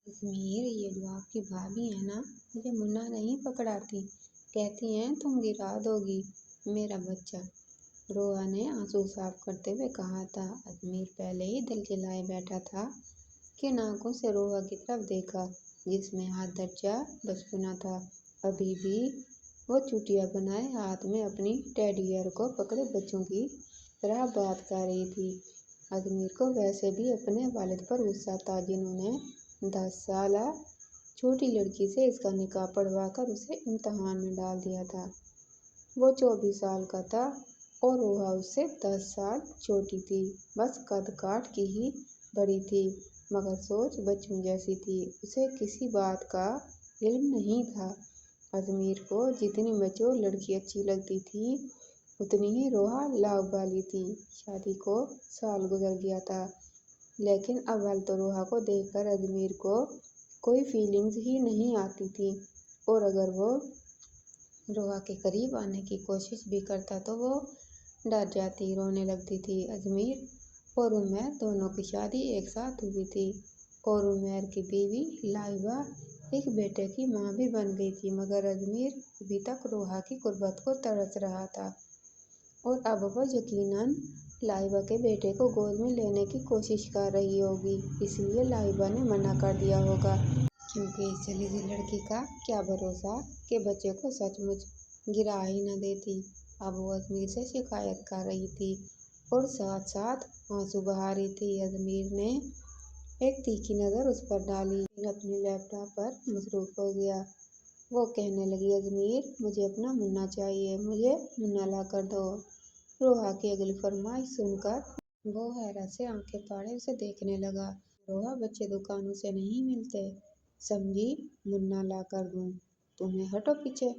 अजमेर, ये जो आपकी भाभी है ना, मुझे मुन्ना नहीं पकड़ाती, कहती हैं तुम गिरा दोगी मेरा बच्चा। रोहा ने आंसू साफ करते हुए कहा था। अजमेर पहले ही दिल जलाए बैठा था कि आंखों से रोहा की तरफ देखा, जिसमें हाथ दर्जा बचपना था। अभी भी वो चुटिया बनाए हाथ में अपनी टेडियर को पकड़े बच्चों की तरह बात कर रही थी। अजमेर को वैसे भी अपने वालिद पर गुस्सा था, जिन्होंने 10 साल छोटी लड़की से इसका निकाह पढ़वा कर उसे इम्तिहान में डाल दिया था। वो 24 साल का था और रोहा उससे 10 साल छोटी थी। बस कद काठ की ही बड़ी थी, मगर सोच बच्चों जैसी थी। उसे किसी बात का इल्म नहीं था। अजमेर को जितनी मैच्योर लड़की अच्छी लगती थी, उतनी ही रोहा लाभ वाली थी। शादी को साल गुजर गया था, लेकिन अब हाल तो रोहा को देखकर अजमेर को कोई फीलिंग्स ही नहीं आती थी, और अगर वो रोहा के करीब आने की कोशिश भी करता तो वो डर जाती, रोने लगती थी। अजमेर और उमैर दोनों की शादी एक साथ हुई थी, और उमैर की बीवी लाइबा एक बेटे की माँ भी बन गई थी, मगर अजमेर अभी तक रोहा की गुर्बत को तरस रहा था, और अब वो यकीनन लाइबा के बेटे को गोद में लेने की कोशिश कर रही होगी। इसलिए लाइबा ने मना कर दिया होगा, क्योंकि इस जली सी लड़की का क्या भरोसा कि बच्चे को सचमुच गिरा ही न देती। अब वो अजमेर से शिकायत कर रही थी और साथ साथ आंसू बहा रही थी। अजमेर ने एक तीखी नज़र उस पर डाली, फिर अपने लैपटॉप पर मसरूफ हो गया। वो कहने लगी, अजमेर, मुझे अपना मुन्ना चाहिए, मुझे मुन्ना ला कर दो। रोहा की अगली फरमाइश सुनकर वो हैरत से आंखें फाड़े उसे देखने लगा। रोहा, बच्चे दुकानों से नहीं मिलते, समझी? मुन्ना ला कर दूं तुम्हें? हटो पीछे,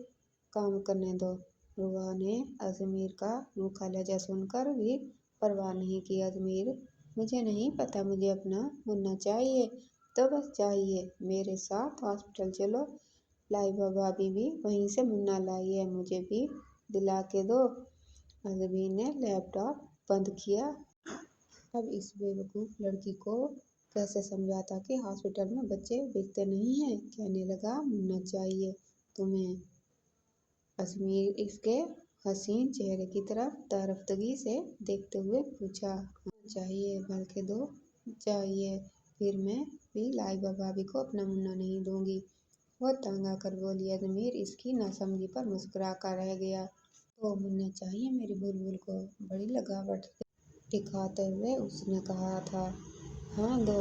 काम करने दो। रोहा ने अजमेर का रूखा लहजा सुनकर भी परवाह नहीं की। अजमेर, मुझे नहीं पता, मुझे अपना मुन्ना चाहिए तो बस चाहिए। मेरे साथ हॉस्पिटल चलो, लाइबा भाभी भी वहीं से मुन्ना लाई है, मुझे भी दिला के दो। अजमेर ने लैपटॉप बंद किया। अब इस बेवकूफ़ लड़की को कैसे समझाता कि हॉस्पिटल में बच्चे बिकते नहीं हैं। कहने लगा, मुन्ना चाहिए तुम्हें? अजमेर इसके हसीन चेहरे की तरफ तारफ्तगी से देखते हुए पूछा। हाँ चाहिए, बल्कि दो चाहिए, फिर मैं भी लाइबा भाभी को अपना मुन्ना नहीं दूंगी। वो तंग आकर बोली। अजमेर इसकी नासमझी पर मुस्कुरा कर रह गया। तो मुन्ना चाहिए मेरी बुलबुल को? बड़ी लगावट दिखाते हुए उसने कहा था। हाँ दो,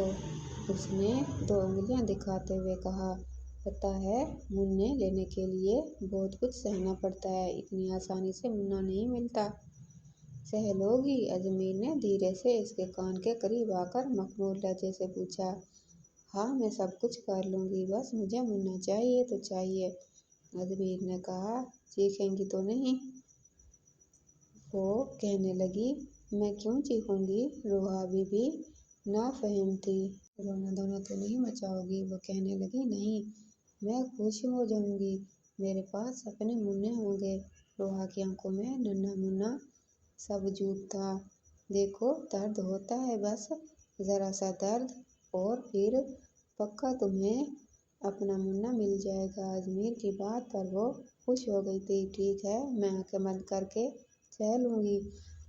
उसने 2 उंगलियां दिखाते हुए कहा। पता है, मुन्ने लेने के लिए बहुत कुछ सहना पड़ता है, इतनी आसानी से मुन्ना नहीं मिलता। सह लोगी? अजमेर ने धीरे से इसके कान के करीब आकर मखमूर लहजे से पूछा। हाँ, मैं सब कुछ कर लूँगी, बस मुझे मुन्ना चाहिए तो चाहिए, अजमेर ने कहा। चीखेंगी तो नहीं? वो कहने लगी। मैं क्यों चीखूंगी? रोहा अभी भी नाफहम थी। रोना धोना तो नहीं मचाओगी? वो कहने लगी। नहीं, मैं खुश हो जाऊंगी, मेरे पास अपने मुन्ने होंगे। रोहा की आंखों में नन्हा मुन्ना सा वजूद था। देखो, दर्द होता है, बस ज़रा सा दर्द, और फिर पक्का तुम्हें अपना मुन्ना मिल जाएगा। अजमेर की बात पर वो खुश हो गई थी। ठीक है, मैं आंखें बंद करके सह लूँगी।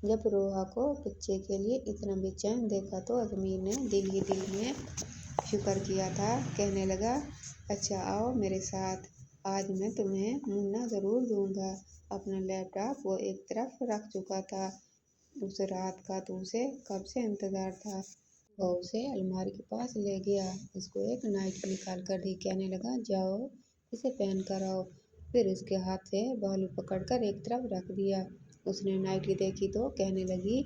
जब रोहा को बच्चे के लिए इतना बेचैन देखा तो अजमेर ने दिल ही दिल में शुक्र किया था। कहने लगा, अच्छा आओ मेरे साथ, आज मैं तुम्हें मुन्ना ज़रूर दूंगा। अपना लैपटॉप वो एक तरफ रख चुका था। उस रात का तो उसे कब से इंतज़ार था। वो उसे अलमारी के पास ले गया, उसको एक नाइटी निकाल कर दी। कहने लगा, जाओ इसे पहन कर आओ। फिर उसके हाथ से बालू पकड़कर एक तरफ रख दिया। उसने नाइटी देखी तो कहने लगी,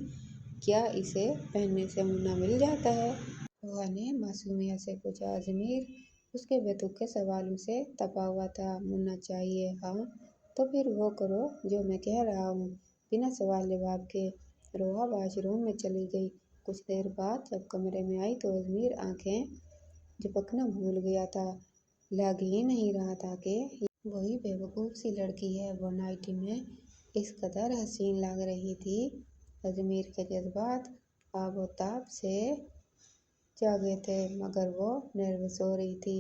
क्या इसे पहनने से मुन्ना मिल जाता है? रोहा ने मासूमियत से पूछा। अजमेर उसके बेतुके सवालों से तपा हुआ था। मुन्ना चाहिए? हाँ, तो फिर वो करो जो मैं कह रहा हूँ, बिना सवाल जवाब के। रोहा वॉशरूम में चली गई। कुछ देर बाद जब कमरे में आई तो अजमेर आंखें झपकना भूल गया था। लग ही नहीं रहा था कि वही बेवकूफ़ सी लड़की है। वो नाइटी में इस कदर हसीन लग रही थी। अजमेर के जज्बात आबोताब से जागे थे, मगर वो नर्वस हो रही थी।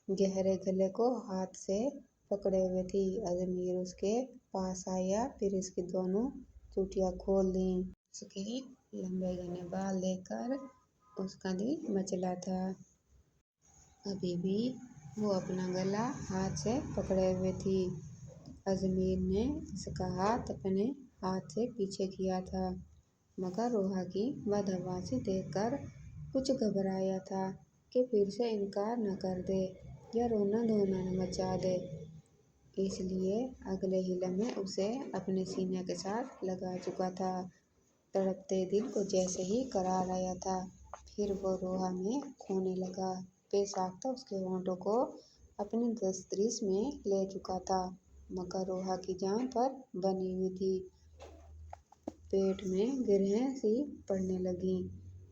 गहरे गले को हाथ से पकड़े हुए थी। अजमेर उसके पास आया, फिर उसकी दोनों चुटियां खोल दी। उसके लंबे घने बाल देखकर उसका दिल मचला था। अभी भी वो अपना गला हाथ से पकड़े हुए थी। अजमेर ने उसका हाथ अपने हाथ से पीछे किया था, मगर रोहा की बदहवासी देखकर कुछ घबराया था कि फिर से इनकार न कर दे या रोना धोना न मचा दे। इसलिए अगले ही लम्हे उसे अपने सीने के साथ लगा चुका था। तड़पते दिल को जैसे ही करार आया था, फिर वो रोहा में खोने लगा। बेसाख्ता उसके होंठों को अपनी दस्तरीस में ले चुका था, मगर रोहा की जान पर बनी हुई थी। पेट में गिरहें सी पड़ने लगी।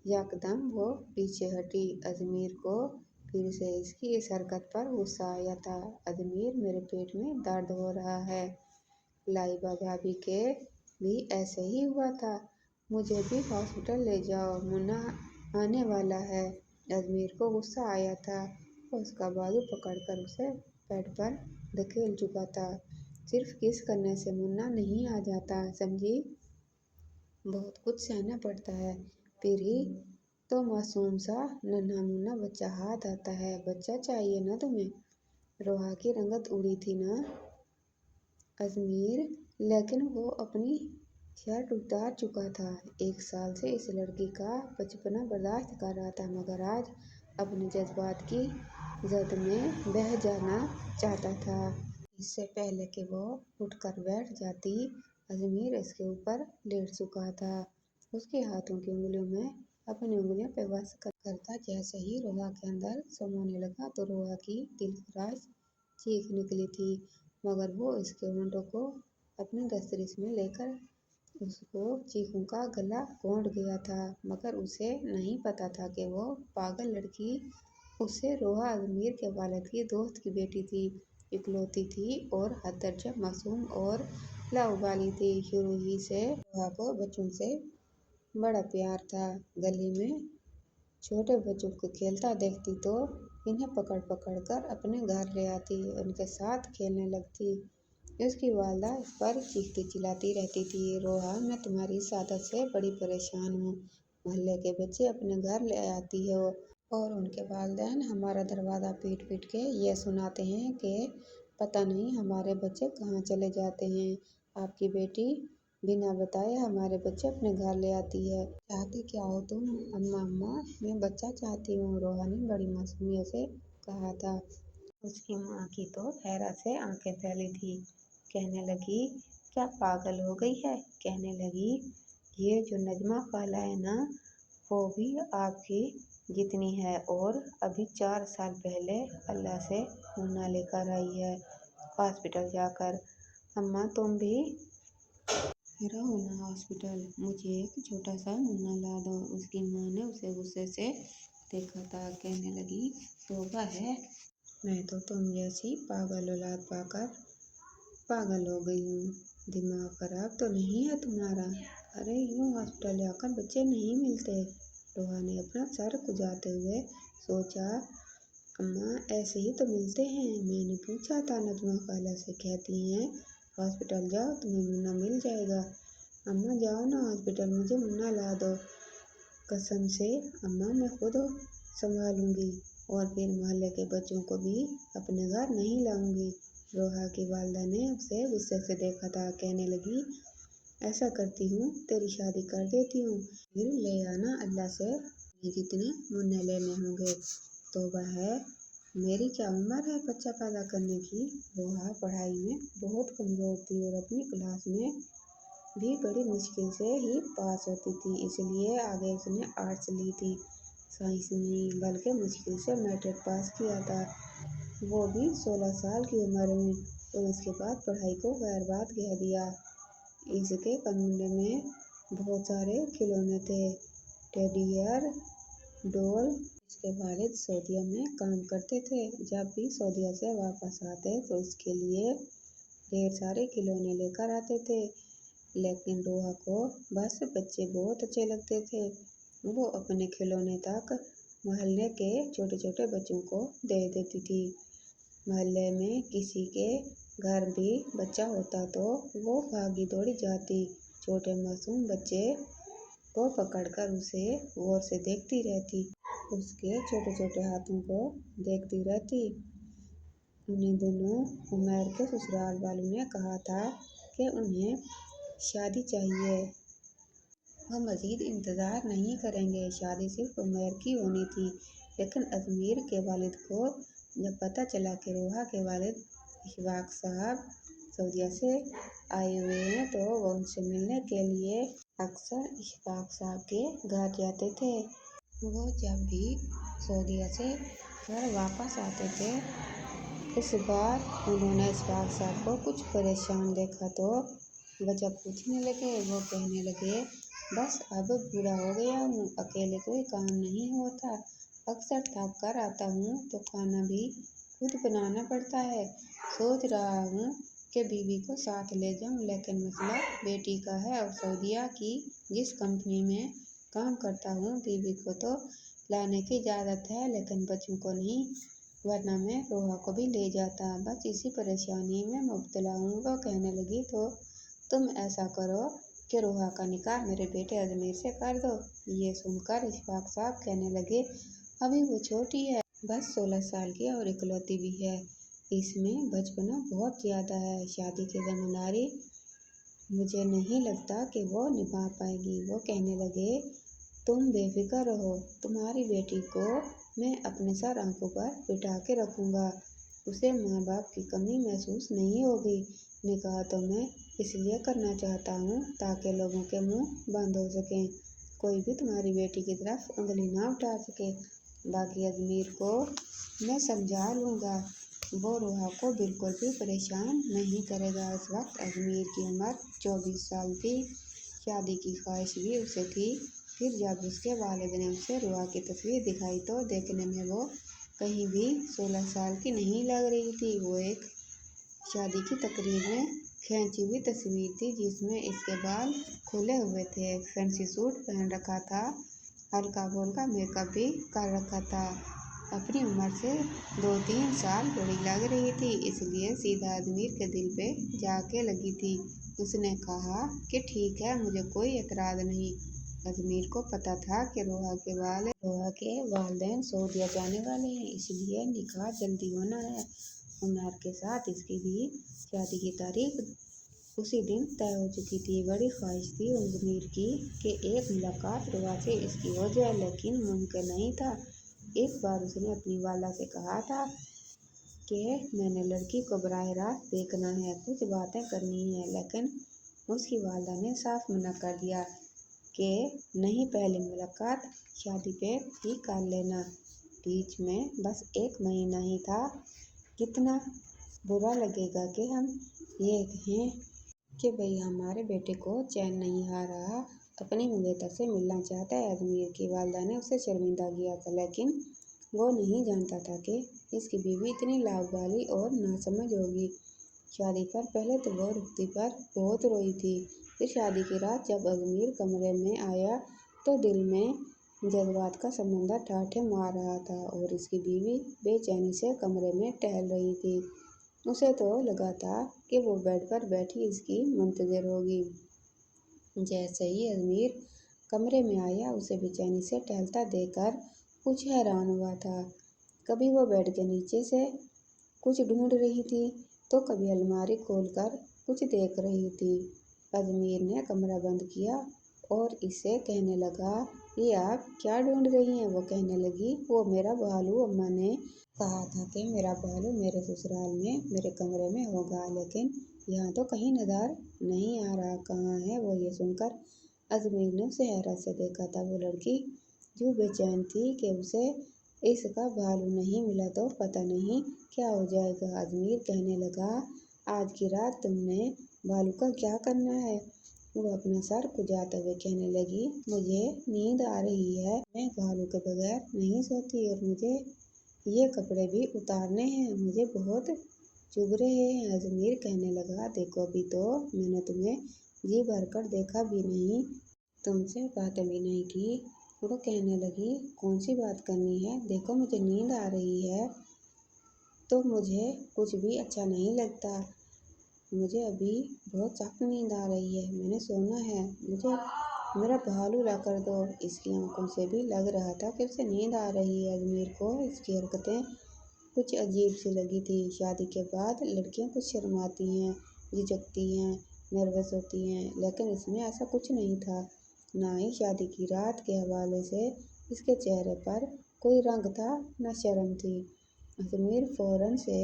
यकदम वो पीछे हटी। अजमेर को फिर से इसकी इस हरकत पर गुस्सा आया था। अजमेर, मेरे पेट में दर्द हो रहा है। लाइबा भाभी के भी ऐसे ही हुआ था। मुझे भी हॉस्पिटल ले जाओ, मुन्ना आने वाला है। अजमेर को गुस्सा आया था। उसका बाजू पकड़कर उसे बेड पर धकेल चुका था। सिर्फ किस करने से मुन्ना नहीं आ जाता, समझी? बहुत कुछ सहना पड़ता है, फिर ही तो मासूम सा नन्हा मुन्ना बच्चा हाथ आता है। बच्चा चाहिए ना तुम्हें? रोहा की रंगत उड़ी थी ना अजमेर, लेकिन वो अपनी शर्ट उतार चुका था। 1 साल से इस लड़की का बचपना बर्दाश्त कर रहा था, मगर आज अपने जज्बात की जद में बह जाना चाहता था। इससे पहले कि वो उठकर बैठ जाती, अजमेर इसके ऊपर लेट चुका था। उसके हाथों की उंगलियों में अपनी उंगलियों पे वश करता। जैसे ही रोहा के अंदर समाने लगा तो रोहा की दिलखराश चीख निकली थी, मगर वो इसके होंठों को अपनी दस्तरीस में लेकर उसको चीखों का गला घोंट गया था। मगर उसे नहीं पता था कि वो पागल लड़की उससे रोहा अजमेर के वालिद की दोस्त की बेटी थी, इकलौती थी और हद दर्जा मासूम और लाउबाली थी। शुरू ही से रोहा को बच्चों से बड़ा प्यार था। गली में छोटे बच्चों को खेलता देखती तो इन्हें पकड़ पकड़ कर अपने घर ले आती, उनके साथ खेलने लगती। उसकी वालदा इस पर चीखती चिल्लाती रहती थी, रोहा, मैं तुम्हारी इस आदत से बड़ी परेशान हूँ। मोहल्ले के बच्चे अपने घर ले आती हो और उनके वालिदैन हमारा दरवाज़ा पीट पीट के ये सुनाते हैं कि पता नहीं हमारे बच्चे कहाँ चले जाते हैं। आपकी बेटी बिना बताए हमारे बच्चे अपने घर ले आती है। चाहती क्या हो तुम? अम्मा अम्मा, मैं बच्चा चाहती हूँ, रोहा ने बड़ी मासूमियत से कहा था। उसकी माँ की तो हैरत से आंखें फैली थी। कहने लगी, क्या पागल हो गई है? कहने लगी, ये जो नजमा खाला है ना, वो भी आपकी जितनी है और अभी 4 साल पहले अल्लाह से मुन्ना लेकर आई है हॉस्पिटल जाकर। अम्मा तुम भी रहो ना हॉस्पिटल, मुझे एक छोटा सा मुन्ना ला दो। उसकी माँ ने उसे गुस्से से देखा था। कहने लगी, तौबा है, मैं तो तुम जैसी पागल औलाद पाकर पागल हो गई हूँ। दिमाग खराब तो नहीं है तुम्हारा? अरे यूँ हॉस्पिटल जाकर बच्चे नहीं मिलते। रोहा ने अपना सर खुजाते हुए सोचा। अम्मा ऐसे ही तो मिलते हैं, मैंने पूछा था नजमा खाला से, कहती हैं हॉस्पिटल जाओ तुम्हें मुन्ना मिल जाएगा। अम्मा जाओ ना हॉस्पिटल, मुझे मुन्ना ला दो। कसम से अम्मा, मैं खुद संभालूंगी और फिर मोहल्ले के बच्चों को भी अपने घर नहीं लाऊंगी। रोहा की वालदा ने उसे गुस्से से देखा था। कहने लगी, ऐसा करती हूँ तेरी शादी कर देती हूँ, फिर ले आना, अल्लाह से जितने मुन्ने लेने होंगे। तौबा है, मेरी क्या उम्र है बच्चा पैदा करने की? रोहा पढ़ाई में बहुत कमज़ोर थी और अपनी क्लास में भी बड़ी मुश्किल से ही पास होती थी, इसलिए आगे उसने आर्ट्स ली थी। साइंस नहीं, बल्कि मुश्किल से मैट्रिक पास किया था, वो भी 16 साल की उम्र में, और उसके बाद पढ़ाई को गैर बात कह दिया। इसके कमरे में बहुत सारे खिलौने थे, टेडीबियर, डॉल। इसके वालिद सऊदीया में काम करते थे। जब भी सऊदीया से वापस आते तो इसके लिए ढेर सारे खिलौने लेकर आते थे, लेकिन रोहा को बस बच्चे बहुत अच्छे लगते थे। वो अपने खिलौने तक मोहल्ले के छोटे छोटे बच्चों को दे देती थी। मोहल्ले में किसी के घर भी बच्चा होता तो वो भागी दौड़ी जाती, छोटे मासूम बच्चे को पकड़कर उसे गौर से देखती रहती, उसके छोटे छोटे हाथों को देखती रहती। उन्हीं दिनों उमर के ससुराल वालों ने कहा था कि उन्हें शादी चाहिए, वो मज़ीद इंतज़ार नहीं करेंगे, शादी सिर्फ उमर की होनी थी। लेकिन अजमेर के वालिद को जब पता चला कि रोहा के वालिद इशफाक साहब सऊदीया से आए हुए हैं तो वो उनसे मिलने के लिए अक्सर इशफाक साहब के घर जाते थे। वो जब भी सऊदीया से घर वापस आते थे, इस बार उन्होंने इशफाक साहब को कुछ परेशान देखा तो वजह पूछने लगे। वो कहने लगे, बस अब बूढ़ा हो गया हूँ, अकेले कोई काम नहीं होता, अक्सर थक कर आता हूँ तो खाना भी खुद बनाना पड़ता है। सोच रहा हूँ कि बीवी को साथ ले जाऊँ, लेकिन मसला बेटी का है और सऊदीया की जिस कंपनी में काम करता हूँ बीवी को तो लाने की इजाज़त है, लेकिन बच्चों को नहीं, वरना मैं रोहा को भी ले जाता। बस इसी परेशानी में मुब्तला हूँ। वो कहने लगी, तो तुम ऐसा करो कि रोहा का निकाह मेरे बेटे अजमेर से कर दो। ये सुनकर इशफाक साहब कहने लगे, अभी वो छोटी है, बस 16 साल की और इकलौती भी है, इसमें बचपना बहुत ज़्यादा है, शादी की जिम्मेदारी मुझे नहीं लगता कि वो निभा पाएगी। वो कहने लगे, तुम बेफिक्र रहो, तुम्हारी बेटी को मैं अपने सर आंखों पर बिठा के रखूँगा, उसे माँ बाप की कमी महसूस नहीं होगी। निकाह तो मैं इसलिए करना चाहता हूँ ताकि लोगों के मुंह बंद हो सकें, कोई भी तुम्हारी बेटी की तरफ उंगली ना उठा सके। बाकी अजमेर को मैं समझा लूँगा, वो रोहा को बिल्कुल भी परेशान नहीं करेगा। इस वक्त अजमेर की उम्र 24 साल थी, शादी की ख्वाहिश भी उसे थी। फिर जब उसके वालिद ने उसे रोहा की तस्वीर दिखाई तो देखने में वो कहीं भी 16 साल की नहीं लग रही थी। वो एक शादी की तकरीब में खींची हुई तस्वीर थी जिसमें इसके बाल खुले हुए थे, फैंसी सूट पहन रखा था, हल्का फुल्का मेकअप भी कर रखा था, अपनी उम्र से 2-3 साल बड़ी लग रही थी, इसलिए सीधा अजमेर के दिल पे जाके लगी थी। उसने कहा कि ठीक है, मुझे कोई एतराज़ नहीं। अजमेर को पता था कि रोहा के वालिदैन सऊदीया जाने वाले हैं, इसलिए निकाह जल्दी होना है। उमर के साथ इसकी भी शादी की तारीख उसी दिन तय हो चुकी थी। बड़ी ख्वाहिश थी अजमेर की कि एक मुलाकात रोहा से इसकी हो जाए, लेकिन मुमकिन नहीं था। एक बार उसने अपनी वाला से कहा था कि मैंने लड़की को बराह रास्त देखना है, कुछ बातें करनी है, लेकिन उसकी वालदा ने साफ मना कर दिया कि नहीं, पहली मुलाकात शादी पे ही कर लेना। बीच में बस 1 महीना ही था, कितना बुरा लगेगा कि हम ये कहें कि भाई हमारे बेटे को चैन नहीं आ रहा, अपनी मंगेतर से मिलना चाहता है। अजमेर की वालदा ने उसे शर्मिंदा किया था, लेकिन वो नहीं जानता था कि इसकी बीवी इतनी लाभ वाली और नासमझ होगी। शादी पर पहले तो वो रुखती पर बहुत रोई थी, फिर शादी की रात जब अजमेर कमरे में आया तो दिल में जज्बात का समंदर ठाठे मार रहा था और इसकी बीवी बेचैनी से कमरे में टहल रही थी। उसे तो लगा था कि वो बेड पर बैठी इसकी मुंतज़िर होगी। जैसे ही अजमेर कमरे में आया, उसे बेचैनी से टहलता देखकर कुछ हैरान हुआ था। कभी वो बेड के नीचे से कुछ ढूंढ रही थी तो कभी अलमारी खोलकर कुछ देख रही थी। अजमेर ने कमरा बंद किया और इससे कहने लगा, ये आप क्या ढूंढ रही हैं? वो कहने लगी, वो मेरा भालू, अम्मा ने कहा था कि मेरा भालू मेरे ससुराल में मेरे कमरे में होगा, लेकिन यहाँ तो कहीं नज़र नहीं आ रहा, कहाँ है वो? ये सुनकर अजमेर ने उसे हैरत से देखा था। वो लड़की जो बेचैन थी कि उसे इसका भालू नहीं मिला तो पता नहीं क्या हो जाएगा। अजमेर कहने लगा, आज की रात तुमने भालू का क्या करना है? वो अपना सर खुजाते हुए कहने लगी, मुझे नींद आ रही है, मैं भालू के बगैर नहीं सोती और मुझे ये कपड़े भी उतारने हैं, मुझे बहुत चुभ रहे हैं। अजमेर कहने लगा, देखो अभी तो मैंने तुम्हें जी भर कर देखा भी नहीं, तुमसे बातें भी नहीं की, वो कहने लगी, कौन सी बात करनी है, देखो मुझे नींद आ रही है, तो मुझे कुछ भी अच्छा नहीं लगता। मुझे अभी बहुत सख्त नींद आ रही है, मैंने सोना है, मुझे मेरा भालू ला कर दो। इसकी आंखों से भी लग रहा था कि उसे नींद आ रही है। अजमेर को इसकी हरकतें कुछ अजीब सी लगी थी। शादी के बाद लड़कियां कुछ शर्माती हैं, झिझकती हैं, नर्वस होती हैं, लेकिन इसमें ऐसा कुछ नहीं था। ना ही शादी की रात के हवाले से इसके चेहरे पर कोई रंग था, न शर्म थी। अजमेर फौरन से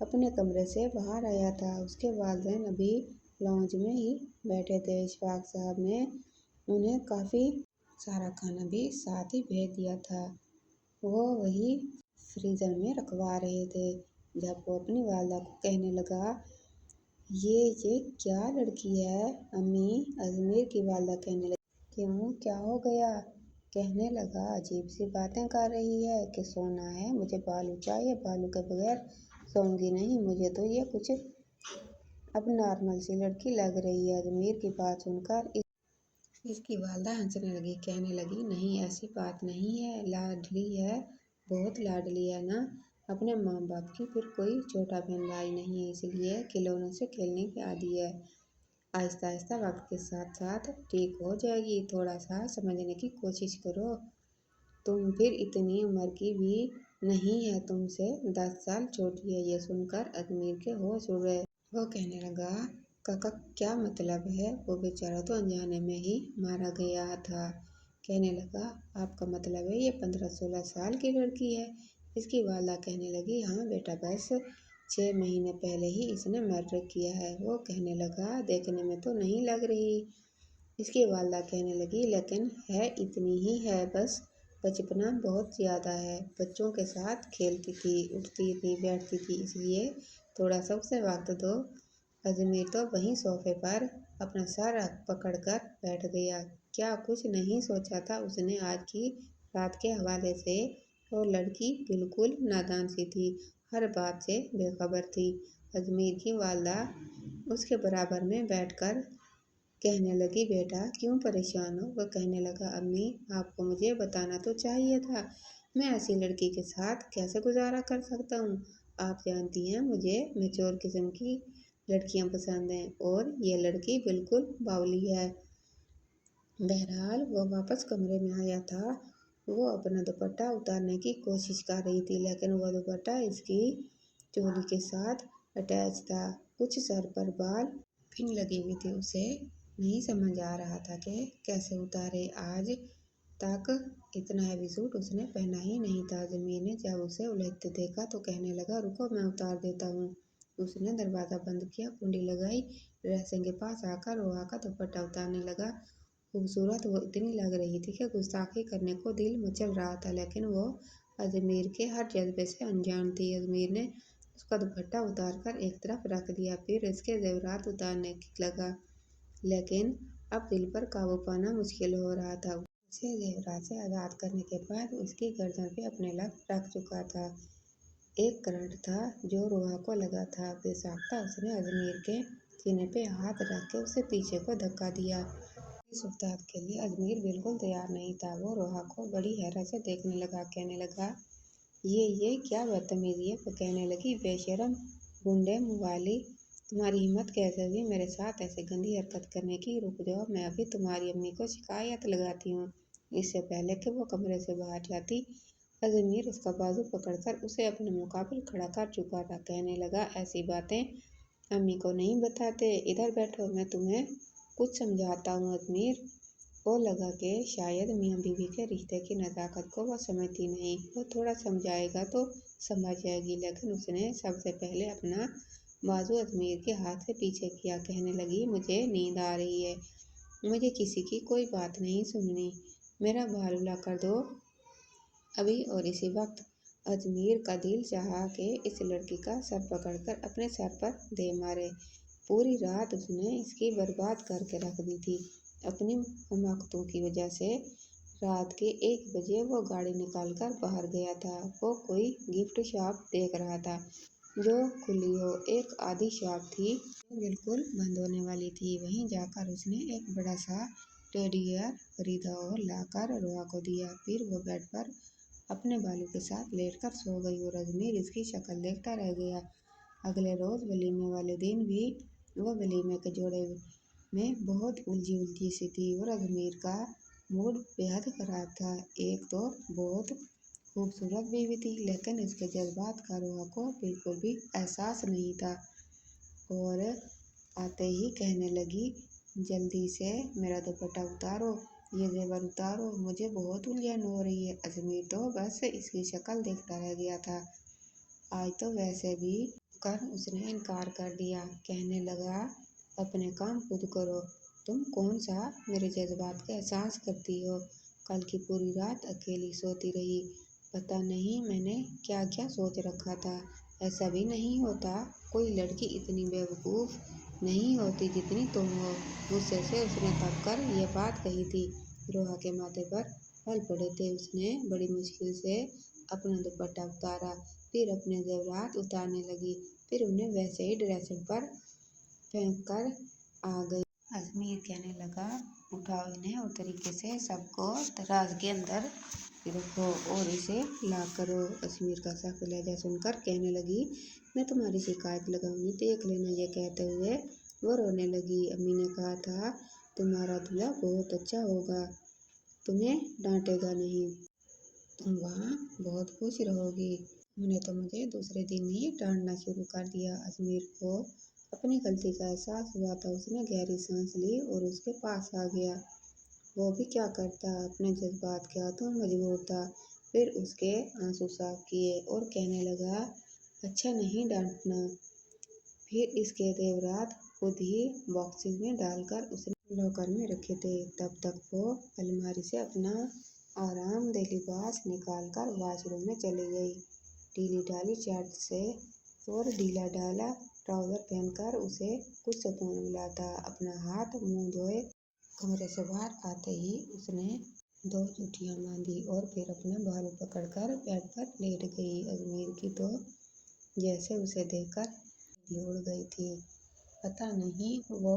अपने कमरे से बाहर आया था। उसके वालिदैन अभी लॉन्ज में ही बैठे थे। इशफाक साहब ने उन्हें काफ़ी सारा खाना भी साथ ही भेज दिया था। वो वही फ्रीज़र में रखवा रहे थे जब वो अपनी वालदा को कहने लगा, ये क्या लड़की है अम्मी। अजमेर की वालदा कहने लगी, क्यों, क्या हो गया। कहने लगा, अजीब सी बातें कर रही है कि सोना है, मुझे बालू चाहिए, बालू के बगैर सोऊंगी नहीं। मुझे तो ये कुछ अब नॉर्मल सी लड़की लग रही है। अजमेर की बात सुनकर इसकी वालदा हंसने लगी, कहने लगी, नहीं ऐसी बात नहीं है, लाडली है, बहुत लाडली है ना। अपने माँ बाप की फिर कोई छोटा बहन भाई नहीं है, इसलिए खिलौनों से खेलने की आदी है। आहिस्ता आहिस्ता वक्त के साथ साथ ठीक हो जाएगी, थोड़ा सा समझने की कोशिश करो। तुम फिर इतनी उम्र की भी नहीं है, तुमसे 10 साल छोटी है। ये सुनकर अजमेर के होश उड़ गए। वो कहने लगा, काका क्या मतलब है, वो बेचारा तो अनजाने में ही मारा गया था। कहने लगा, आपका मतलब है ये 15-16 साल की लड़की है। इसकी वालदा कहने लगी, हाँ बेटा, बस 6 महीने पहले ही इसने मैट्रिक किया है। वो कहने लगा, देखने में तो नहीं लग रही। इसकी वालदा कहने लगी, लेकिन है इतनी ही है, बस बचपना बहुत ज़्यादा है, बच्चों के साथ खेलती थी, उठती थी, बैठती थी, इसलिए थोड़ा सा उसे वक्त दो। अजमेर तो वहीं सोफे पर अपना सर पकड़ कर बैठ गया। क्या कुछ नहीं सोचा था उसने आज की रात के हवाले से। वो लड़की बिल्कुल नादान सी थी, हर बात से बेखबर थी। अजमेर की वालदा उसके बराबर में बैठकर कहने लगी, बेटा क्यों परेशान हो। वह कहने लगा, अम्मी आपको मुझे बताना तो चाहिए था, मैं ऐसी लड़की के साथ कैसे गुजारा कर सकता हूँ। आप जानती हैं मुझे मैच्योर किस्म की लड़कियां पसंद हैं और ये लड़की बिल्कुल बावली है। बहरहाल वो वापस कमरे में आया था। वो अपना दुपट्टा उतारने की कोशिश कर रही थी, लेकिन वह दुपट्टा इसकी चोली के साथ अटैच था। कुछ सर पर बाल पिन लगी हुई थी। उसे नहीं समझ आ रहा था कि कैसे उतारे। आज तक इतना हैवी सूट उसने पहना ही नहीं था। जमीन ने जब उसे उलझते देखा तो कहने लगा, रुको मैं उतार देता हूँ। उसने दरवाज़ा बंद किया, कुंडी लगाई, ड्रेसिंग के पास आकर रोहा का दुपट्टा उतारने लगा। खूबसूरत वो इतनी लग रही थी कि गुस्ताखी करने को दिल मचल रहा था, लेकिन वो अजमेर के हर जज्बे से अनजान थी। अजमेर ने उसका दुपट्टा उतार कर एक तरफ रख दिया, फिर इसके जेवरात उतारने लगा, लेकिन अब दिल पर काबू पाना मुश्किल हो रहा था। उसे जेवरात से आज़ाद करने के बाद उसकी गर्दन पे अपने लक रख चुका था। एक करंट था जो रोहा को लगा था। बेसाख्ता उसने अजमेर के सीने पे हाथ रख के उसे पीछे को धक्का दिया। इस उस्ताद के लिए अजमेर बिल्कुल तैयार नहीं था। वो रोहा को बड़ी हैरत से देखने लगा, कहने लगा, ये क्या बदतमीजी है। वो कहने लगी, बेशरम, गुंडे, मुवाली, तुम्हारी हिम्मत कैसे हुई मेरे साथ ऐसे गंदी हरकत करने की। रुक जाओ, मैं अभी तुम्हारी अम्मी को शिकायत लगाती हूँ। इससे पहले कि वो कमरे से बाहर जाती, अजमेर उसका बाजू पकड़कर उसे अपने मुकाबिल खड़ा कर चुका था। कहने लगा, ऐसी बातें अम्मी को नहीं बताते, इधर बैठो, मैं तुम्हें कुछ समझाता हूँ। अजमेर को लगा कि शायद मियाँ बीवी के रिश्ते की नज़ाकत को वह समझती नहीं, वो थोड़ा समझाएगा तो समझ जाएगी, लेकिन उसने सबसे पहले अपना बाजू अजमेर के हाथ से पीछे किया। कहने लगी, मुझे नींद आ रही है, मुझे किसी की कोई बात नहीं सुननी, मेरा भालू ला कर दो अभी और इसी वक्त। अजमेर का दिल चाहा कि इस लड़की का सर पकड़कर अपने सर पर दे मारे। पूरी रात उसने इसकी बर्बाद करके रख दी थी अपनी हमाकतों की वजह से। रात के 1 बजे वो गाड़ी निकालकर बाहर गया था। वो कोई गिफ्ट शॉप देख रहा था जो खुली हो। एक आधी शॉप थी जो बिल्कुल बंद होने वाली थी। वहीं जाकर उसने एक बड़ा सा टेडी बियर खरीदा और लाकर रोहा को दिया। फिर वो बेड पर अपने बालों के साथ लेटकर सो गई और अजमेर इसकी शक्ल देखता रह गया। अगले रोज वलीमे वाले दिन भी वो वलीमे के जोड़े में बहुत उलझी सी थी और अजमेर का मूड बेहद खराब था। एक तो बहुत खूबसूरत बीवी थी, लेकिन इसके जज्बात का रोहा को बिल्कुल भी एहसास नहीं था और आते ही कहने लगी, जल्दी से मेरा दुपट्टा उतारो, ये जेवर उतारो, मुझे बहुत उलझन हो रही है। अजमेर तो बस इसकी शक्ल देखता रह गया था। आज तो वैसे भी कर उसने इनकार कर दिया। कहने लगा, अपने काम खुद करो, तुम कौन सा मेरे जज्बात का एहसास करती हो। कल की पूरी रात अकेली सोती रही, पता नहीं मैंने क्या क्या सोच रखा था। ऐसा भी नहीं होता, कोई लड़की इतनी बेवकूफ़ नहीं होती जितनी तुम हो। गुस्से से उसने तब कर ये बात कही थी। रोहा के माथे पर फल पड़े थे। उसने बड़ी मुश्किल से अपना दुपट्टा उतारा, फिर अपने जेवरात उतारने लगी, फिर उन्हें वैसे ही ड्रेसिंग पर फेंक कर आ गई। अजमेर कहने लगा, उठाओ इन्हें और तरीके से सबको दराज के अंदर रखो और इसे ला करो। अजमेर का सख्त लहजा सुनकर कहने लगी, मैं तुम्हारी शिकायत लगाऊंगी, देख लेना। ये कहते हुए वो रोने लगी। अम्मी ने कहा था तुम्हारा दूल्हा बहुत अच्छा होगा, तुम्हें डांटेगा नहीं, तुम वहाँ बहुत खुश रहोगी। उन्हें तो मुझे दूसरे दिन ही डांटना शुरू कर दिया। अजमेर को अपनी गलती का एहसास हुआ था। उसने गहरी सांस ली और उसके पास आ गया। वो भी क्या करता, अपने जज्बात के हाथों मजबूर था। फिर उसके आंसू साफ किए और कहने लगा, अच्छा नहीं डांटना। फिर इसके जेवरात खुद ही बॉक्सेस में डालकर उसने लॉकर में रखे थे। तब तक वो अलमारी से अपना आरामदेह लिबास निकालकर वॉशरूम में चली गई। ढीली ढाली शर्ट से और ढीला ढाला ट्राउजर पहनकर उसे कुछ सुकून मिला था। अपना हाथ मुंह धोए कमरे से बाहर आते ही उसने 2 चुटकियां बांधी और फिर अपने बाल पकड़कर बेड पर लेट गई। अजमेर की तो जैसे उसे देखकर उड़ गई थी। पता नहीं वो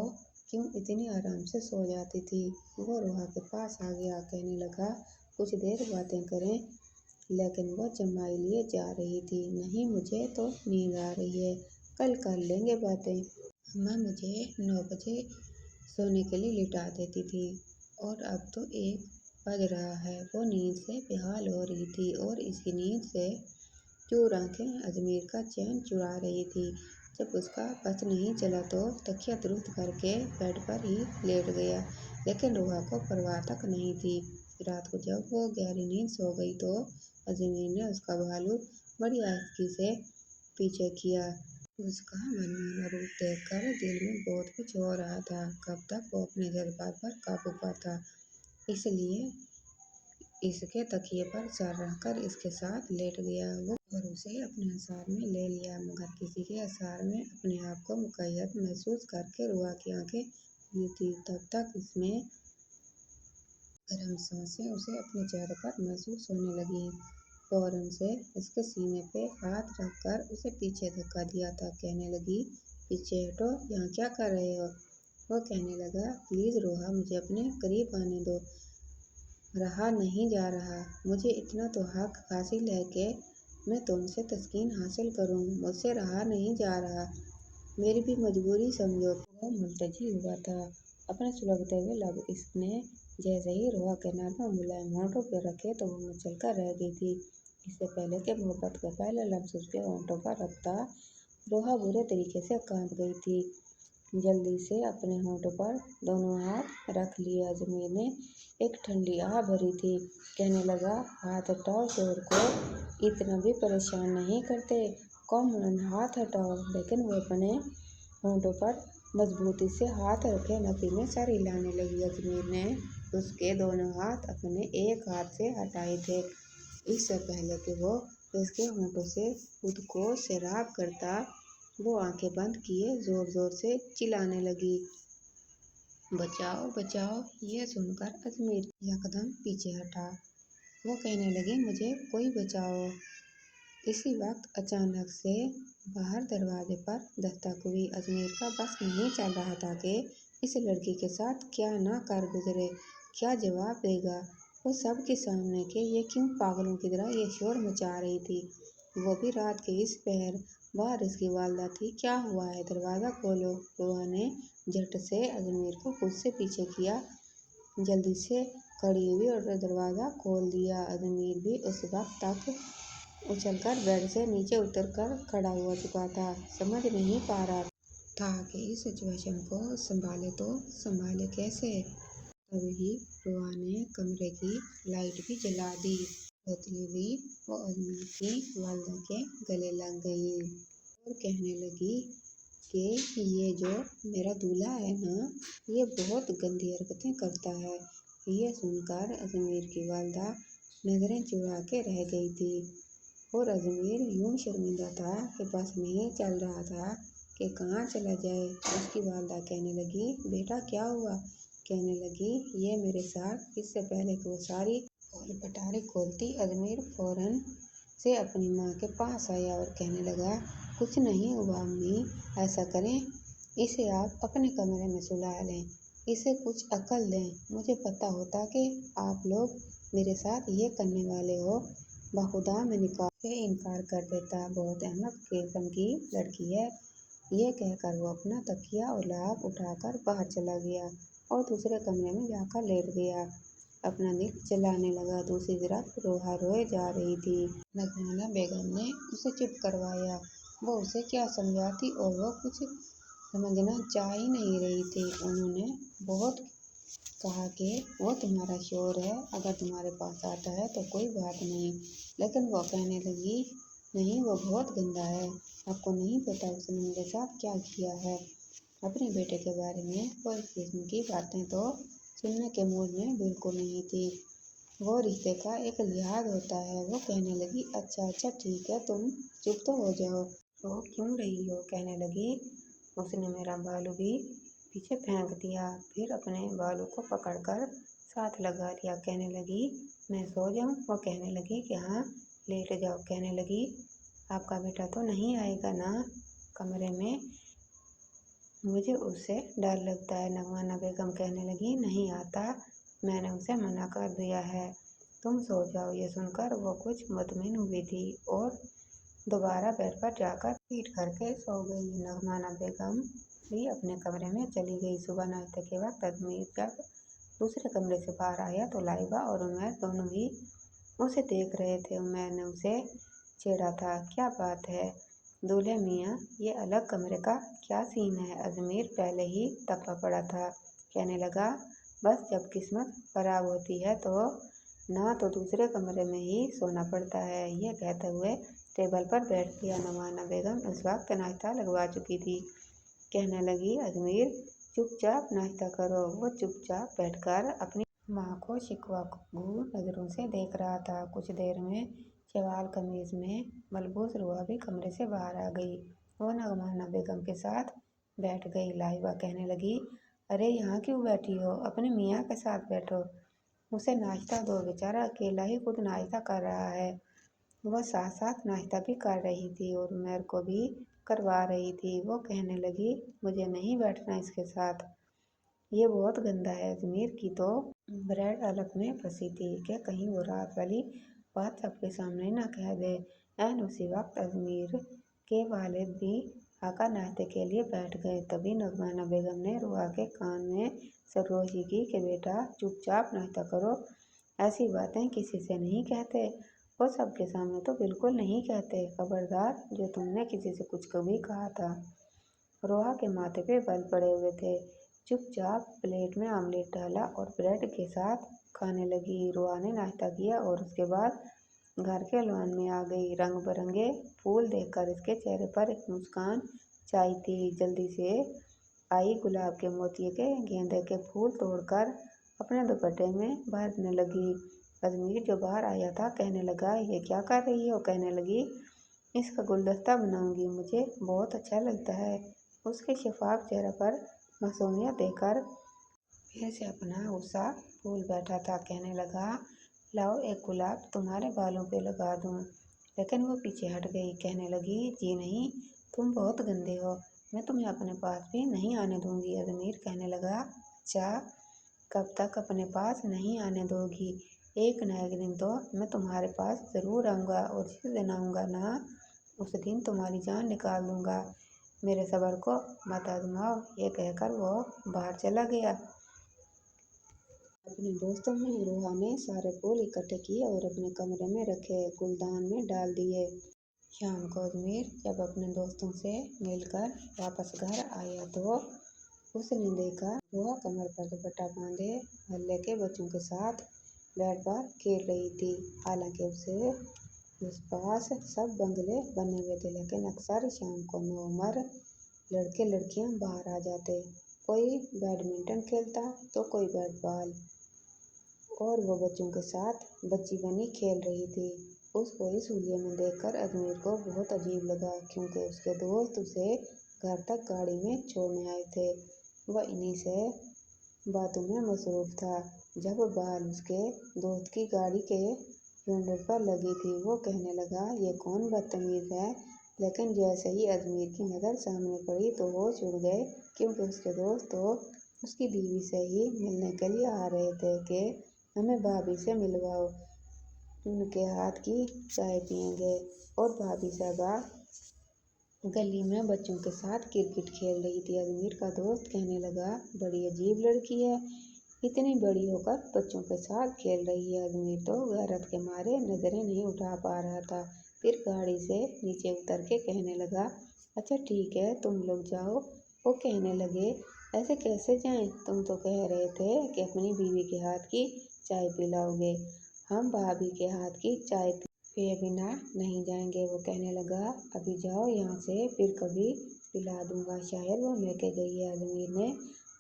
क्यों इतनी आराम से सो जाती थी। वो रोहा के पास आ गया, कहने लगा, कुछ देर बातें करें। लेकिन वो जमाई लिए जा रही थी। नहीं, मुझे तो नींद आ रही है, कल कर लेंगे बातें। अम्मा मुझे 9 बजे सोने के लिए लिटा देती थी और अब तो 1 बज रहा है। वो नींद से बेहाल हो रही थी और इसकी नींद से चूर आंखें अजमेर का चैन चुरा रही थी। जब उसका बस नहीं चला तो तकिया दुरुस्त करके बेड पर ही लेट गया, लेकिन रोहा को परवाह तक नहीं थी। रात को जब वो गहरी नींद सो गई तो अजमेर ने उसका भालू बड़ी आहिस्ती से पीछे किया। उसका मनमाना रूप देखकर दिल में बहुत कुछ हो रहा था। कब तक वो अपने जज्बात पर काबू पाता, इसलिए इसके तकिए पर सर रखकर इसके साथ लेट गया। वो और उसे अपने असार में ले लिया, मगर किसी के असार में अपने आप को मुक़य्यद महसूस करके रोहा की आंखें खुली थी। तब तक इसमें गर्म सांसें उसे अपने चेहरे पर महसूस होने लगीं। फौरन से इसके सीने पे हाथ रखकर उसे पीछे धक्का दिया था। कहने लगी, पीछे हटो, यहाँ क्या कर रहे हो। वो कहने लगा, प्लीज़ रोहा, मुझे अपने करीब आने दो, रहा नहीं जा रहा। मुझे इतना तो हक हासिल है कि मैं तुमसे तस्कीन हासिल करूं, मुझसे रहा नहीं जा रहा, मेरी भी मजबूरी समझो। वो मुल्तजी हुआ था। अपने सुलगते हुए लब इसने जैसे ही रोहा के नर्म मुलायम होंठों पर रखे तो वो मचल कर रह गई थी। इससे पहले कि मोहब्बत का पहला लफ्ज़ उसके होंठों पर रखता, रोहा बुरे तरीके से कांप गई थी। जल्दी से अपने होंठों पर दोनों हाथ रख लिए। अजमेर ने एक ठंडी आह भरी थी। कहने लगा, हाथ हटाओ, चोर को इतना भी परेशान नहीं करते, कॉमन हाथ हटाओ। लेकिन वो अपने होंठों पर मजबूती से हाथ रखे नफी में सर हिलाने लगी। अजमेर ने उसके दोनों हाथ अपने एक हाथ से हटाए थे, इससे पहले कि वो उसके होंठों से खुद को सैराब करता। वो आंखें बंद किए जोर जोर से चिल्लाने लगी, बचाओ बचाओ। ये सुनकर अजमेर यकदम पीछे हटा। वो कहने लगी, मुझे कोई बचाओ। इसी वक्त अचानक से बाहर दरवाजे पर दस्तक हुई। अजमेर का बस नहीं चल रहा था कि इस लड़की के साथ क्या ना कर गुजरे, क्या जवाब देगा। वो सब के सामने कि ये क्यों पागलों की तरह ये शोर मचा रही थी, वो भी रात के इस पहर। बाहर इसकी वालदा थी। क्या हुआ है, दरवाज़ा खोलो। रोहा ने झट से अजमेर को खुद से पीछे किया, जल्दी से खड़ी हुई और दरवाज़ा खोल दिया। अजमेर भी उस वक्त तक उछलकर बेड से नीचे उतरकर खड़ा हुआ चुका था। समझ नहीं पा रहा था कि इस सिचुएशन को संभाले तो संभाले कैसे। तभी रोहा ने कमरे की लाइट भी जला दी। होती हुई वो अजमेर की वालदा के गले लग गई और कहने लगी कि ये जो मेरा दूल्हा है ना, ये बहुत गंदी हरकतें करता है। ये सुनकर अजमेर की वालदा नजरें चुरा के रह गई थी और अजमेर यूं शर्मिंदा था कि बस नहीं चल रहा था कि कहाँ चला जाए। उसकी वालदा कहने लगी, बेटा क्या हुआ। कहने लगी, ये मेरे साथ। इससे पहले कि वो सारी पोल पटारी खोलती, अजमेर फौरन से अपनी माँ के पास आया और कहने लगा, कुछ नहीं हुआ अम्मी, ऐसा करें इसे आप अपने कमरे में सुला लें, इसे कुछ अकल दें। मुझे पता होता कि आप लोग मेरे साथ ये करने वाले हो, बखुदा मैं निकाह से इनकार कर देता। बहुत अहमक किस्म की लड़की है। ये कहकर वो अपना तकिया और लाभ उठाकर बाहर चला गया और दूसरे कमरे में जाकर लेट गया। अपना दिल जलाने लगा। दूसरी तरफ रोहा रोए जा रही थी। नगमाना बेगम ने उसे चुप करवाया। वो उसे क्या समझाती और वो कुछ समझना चाह ही नहीं रही थी। उन्होंने बहुत कहा कि वो तुम्हारा शोहर है, अगर तुम्हारे पास आता है तो कोई बात नहीं, लेकिन वो कहने लगी, नहीं वो बहुत गंदा है, आपको नहीं पता उसने मेरे साथ क्या किया है। अपने बेटे के बारे में वो इस किस्म की बातें तो सुनने के मूड में बिल्कुल नहीं थी। वो रिश्ते का एक लिहाज होता है। वो कहने लगी, अच्छा अच्छा ठीक है, तुम चुप तो हो जाओ, रो क्यों रही हो। कहने लगी, उसने मेरा बालू भी पीछे फेंक दिया, फिर अपने बालों को पकड़कर साथ लगा लिया। कहने लगी, मैं सो जाऊं। वो कहने लगी कि हाँ लेट जाओ। कहने लगी, आपका बेटा तो नहीं आएगा ना कमरे में, मुझे उससे डर लगता है। नगमाना बेगम कहने लगी, नहीं आता, मैंने उसे मना कर दिया है, तुम सो जाओ। ये सुनकर वो कुछ मुतमिन हुई थी और दोबारा बेड पर जाकर पीट करके सो गई। नगमाना बेगम भी अपने कमरे में चली गई। सुबह नाश्ते के वक्त अजमेर जब दूसरे कमरे से बाहर आया तो लाइबा और उमैर दोनों ही उसे देख रहे थे। उमैर ने उसे छेड़ा था, क्या बात है दूल्हे मियाँ, ये अलग कमरे का क्या सीन है। अजमेर पहले ही तपा पड़ा था। कहने लगा, बस जब किस्मत खराब होती है तो ना तो दूसरे कमरे में ही सोना पड़ता है। ये कहते हुए टेबल पर बैठ गया। नगमाना बेगम उस वक्त नाश्ता लगवा चुकी थी। कहने लगी, अजमेर चुपचाप नाश्ता करो। वो चुपचाप बैठकर अपनी माँ को शिकवा नजरों से देख रहा था। कुछ देर में शवाल कमीज में मलबूस रोहा भी कमरे से बाहर आ गई। वो नगमाना बेगम के साथ बैठ गई। लाइबा कहने लगी, अरे यहाँ क्यों बैठी हो, अपने मियाँ के साथ बैठो, उसे नाश्ता दो, बेचारा अकेला ही खुद नाश्ता कर रहा है। वह साथ साथ नाश्ता भी कर रही थी और उमैर को भी करवा रही थी। वो कहने लगी, मुझे नहीं बैठना इसके साथ, ये बहुत गंदा है। अजमेर की तो ब्रेड अलग में फंसी थी कि कहीं वो रात वाली बात सबके सामने न कह दे। ऐन उसी वक्त अजमेर के वालिद भी आकर नाश्ते के लिए बैठ गए। तभी नगमाना बेगम ने रोहा के कान में सरगोशी की कि बेटा चुपचाप नाश्ता करो, ऐसी बातें किसी से नहीं कहते। वो सबके सामने तो बिल्कुल नहीं कहते, खबरदार जो तुमने किसी से कुछ कभी कहा था। रोहा के माथे पे बल पड़े हुए थे। चुपचाप प्लेट में आमलेट डाला और ब्रेड के साथ खाने लगी। रोहा ने नाश्ता किया और उसके बाद घर के लॉन में आ गई। रंग बिरंगे फूल देखकर इसके चेहरे पर एक मुस्कान छाई थी। जल्दी से आई गुलाब के मोतिये के गेंदे के फूल तोड़कर अपने दुपट्टे में भरने लगी। अजमेर जो बाहर आया था कहने लगा, ये क्या कर रही हो। कहने लगी, इसका गुलदस्ता बनाऊंगी, मुझे बहुत अच्छा लगता है। उसके शफाफ चेहरे पर मासूमियत देखकर फिर से अपना गुस्सा भूल बैठा था। कहने लगा, लाओ एक गुलाब तुम्हारे बालों पे लगा दूं। लेकिन वो पीछे हट गई। कहने लगी, जी नहीं, तुम बहुत गंदे हो, मैं तुम्हें अपने पास भी नहीं आने दूंगी। अजमीर कहने लगा, अच्छा, कब तक अपने पास नहीं आने दोगी? एक न एक दिन तो मैं तुम्हारे पास ज़रूर आऊँगा, और जिस दिन आऊँगा ना, उस दिन तुम्हारी जान निकाल दूंगा। मेरे सब्र को मत आजमाओ। ये कहकर वो बाहर चला गया। अपने दोस्तों में रोहा ने सारे फूल इकट्ठे किए और अपने कमरे में रखे गुलदान में डाल दिए। शाम को अजमीर जब अपने दोस्तों से मिलकर वापस घर आया तो उसने देखा रोहा कमर पर दुपट्टा बांधे मोहल्ले के बच्चों के साथ बैट बॉल खेल रही थी। हालांकि उस पास सब बंगले बने हुए थे, लेकिन अक्सर शाम को नौउम्र लड़के लड़कियां बाहर आ जाते। कोई बैडमिंटन खेलता तो कोई बैट बॉल, और वो बच्चों के साथ बच्ची बनी खेल रही थी। उसको इस हुलिये में देखकर अजमीर को बहुत अजीब लगा, क्योंकि उसके दोस्त उसे घर तक गाड़ी में छोड़ने आए थे। वह इन्हीं से बातों में मसरूफ था। जब बाल उसके दोस्त की गाड़ी के यूनिट पर लगी थी, वो कहने लगा, ये कौन बदतमीज है। लेकिन जैसे ही अजमीर की नज़र सामने पड़ी तो होश उड़ गए, क्योंकि उसके दोस्त तो उसकी बीवी से ही मिलने के लिए आ रहे थे कि हमें भाभी से मिलवाओ, उनके हाथ की चाय पियेंगे। और भाभी साहबा गली में बच्चों के साथ क्रिकेट खेल रही थी। अजमीर का दोस्त कहने लगा, बड़ी अजीब लड़की है, इतनी बड़ी होकर बच्चों के साथ खेल रही है। अजमीर तो गैरत के मारे नजरें नहीं उठा पा रहा था। फिर गाड़ी से नीचे उतर के कहने लगा, अच्छा ठीक है, तुम लोग जाओ। वो कहने लगे, ऐसे कैसे जाएं? तुम तो कह रहे थे कि अपनी बीवी के हाथ की चाय पिलाओगे। हम भाभी के हाथ की चाय पिए बिना नहीं जाएंगे। वो कहने लगा, अभी जाओ यहाँ से, फिर कभी पिला दूंगा। शायद वो मैके गई है। अजमीर ने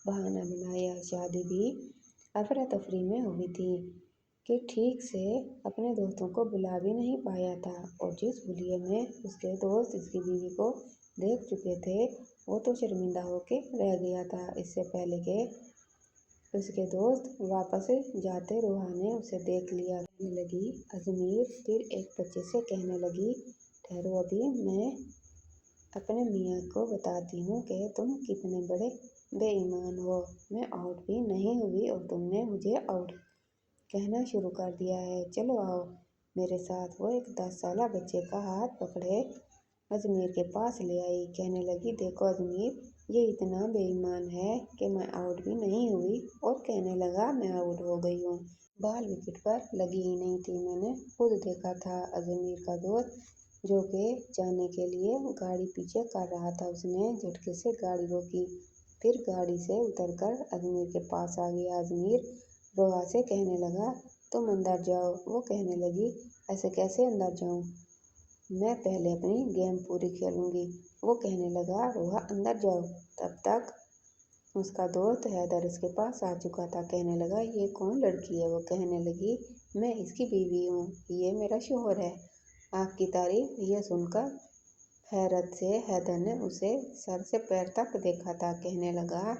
बहाना बनाया। शादी भी अफरा तफरी में हुई थी कि ठीक से अपने दोस्तों को बुला भी नहीं पाया था, और जिस हुलिये में उसके दोस्त उसकी बीवी को देख चुके थे, वो तो शर्मिंदा होके रह गया था। इससे पहले के उसके दोस्त वापस जाते रोहा ने उसे देख लिया। कहने लगी, अजमीर फिर एक बच्चे से कहने लगी, ठहरो, अभी मैं अपने मियाँ को बताती हूँ कि तुम कितने बड़े बेईमान हो। मैं आउट भी नहीं हुई और तुमने मुझे आउट कहना शुरू कर दिया है। चलो आओ मेरे साथ। वो एक 10 साल बच्चे का हाथ पकड़े अजमीर के पास ले आई। कहने लगी, देखो अजमीर, ये इतना बेईमान है कि मैं आउट भी नहीं हुई और कहने लगा मैं आउट हो गई हूँ। बॉल विकेट पर लगी ही नहीं थी, मैंने खुद देखा था। अजमीर का दोस्त जो कि जाने के लिए गाड़ी पीछे कर रहा था, उसने झटके से गाड़ी रोकी, फिर गाड़ी से उतरकर अजमीर के पास आ गया। अजमीर रोहा से कहने लगा, तुम अंदर जाओ। वो कहने लगी, ऐसे कैसे अंदर जाऊँ, मैं पहले अपनी गेम पूरी खेलूंगी। वो कहने लगा, रोहा अंदर जाओ। तब तक उसका दोस्त हैदर उसके पास आ चुका था। कहने लगा, ये कौन लड़की है? वो कहने लगी, मैं इसकी बीवी हूँ, ये मेरा शौहर है। आपकी तारीफ ये सुनकर हैरत से हैदर ने उसे सर से पैर तक देखा था। कहने लगा,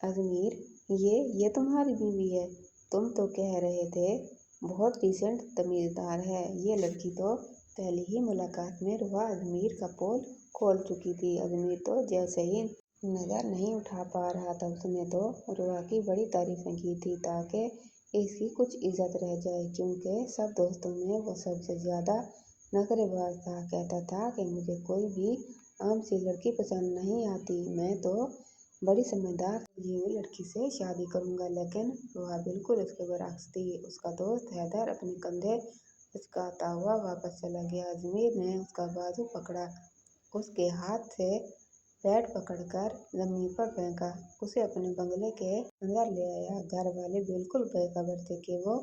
अजमीर, ये तुम्हारी बीवी है? तुम तो कह रहे थे बहुत डिसेंट तमीज़दार है। ये लड़की तो पहली ही मुलाकात में रोहा अजमीर का पोल खोल चुकी थी। अजमीर तो जैसे ही नज़र नहीं उठा पा रहा था, उसने तो रोहा की बड़ी तारीफ़ें की थी ताकि इसकी कुछ इज्जत रह जाए, क्योंकि सब दोस्तों में वो सबसे ज़्यादा नखरेबाज था। कहता था कि मुझे कोई भी आम सी लड़की पसंद नहीं आती, मैं तो बड़ी समझदार समझी हुई लड़की से शादी करूंगा। लेकिन रोहा बिल्कुल उसके बरअक्स थी। उसका दोस्त हैदर अपने कंधे उचकाता हुआ वापस चला गया। अजमीर ने उसका बाजू पकड़ा, उसके हाथ से बैट पकड़कर जमीन पर फेंका, उसे अपने बंगले के अंदर ले आया। घर वाले बिल्कुल बेखबर थे कि वो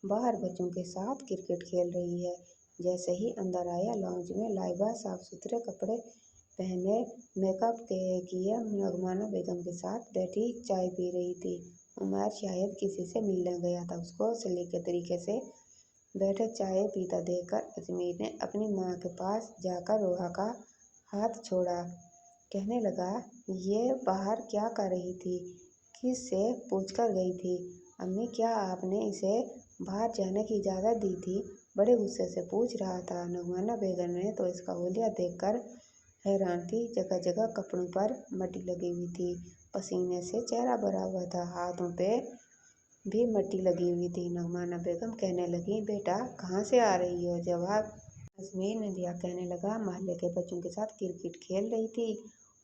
बाहर बच्चों के साथ क्रिकेट खेल रही है। जैसे ही अंदर आया, लाउंज में लाइबा साफ सुथरे कपड़े पहने मेकअप किए नगमाना बेगम के साथ बैठी चाय पी रही थी। उमर शायद किसी से मिलने गया था। उसको सलीके तरीके से बैठे चाय पीता देखकर अजमीर ने अपनी माँ के पास जाकर रोहा का हाथ छोड़ा। कहने लगा, ये बाहर क्या कर रही थी? किस से पूछकर गई थी? अम्मी, क्या आपने इसे बाहर जाने की इजाज़त दी थी? बड़े गुस्से से पूछ रहा था। नगमाना बेगम ने तो इसका हुलिया देखकर हैरान थी। जगह जगह कपड़ों पर मट्टी लगी हुई थी, पसीने से चेहरा भरा हुआ था, हाथों पे भी मट्टी लगी हुई थी। नगमाना बेगम कहने लगी, बेटा कहाँ से आ रही हो? जवाब अजमेर ने दिया। कहने लगा, मोहल्ले के बच्चों के साथ क्रिकेट खेल रही थी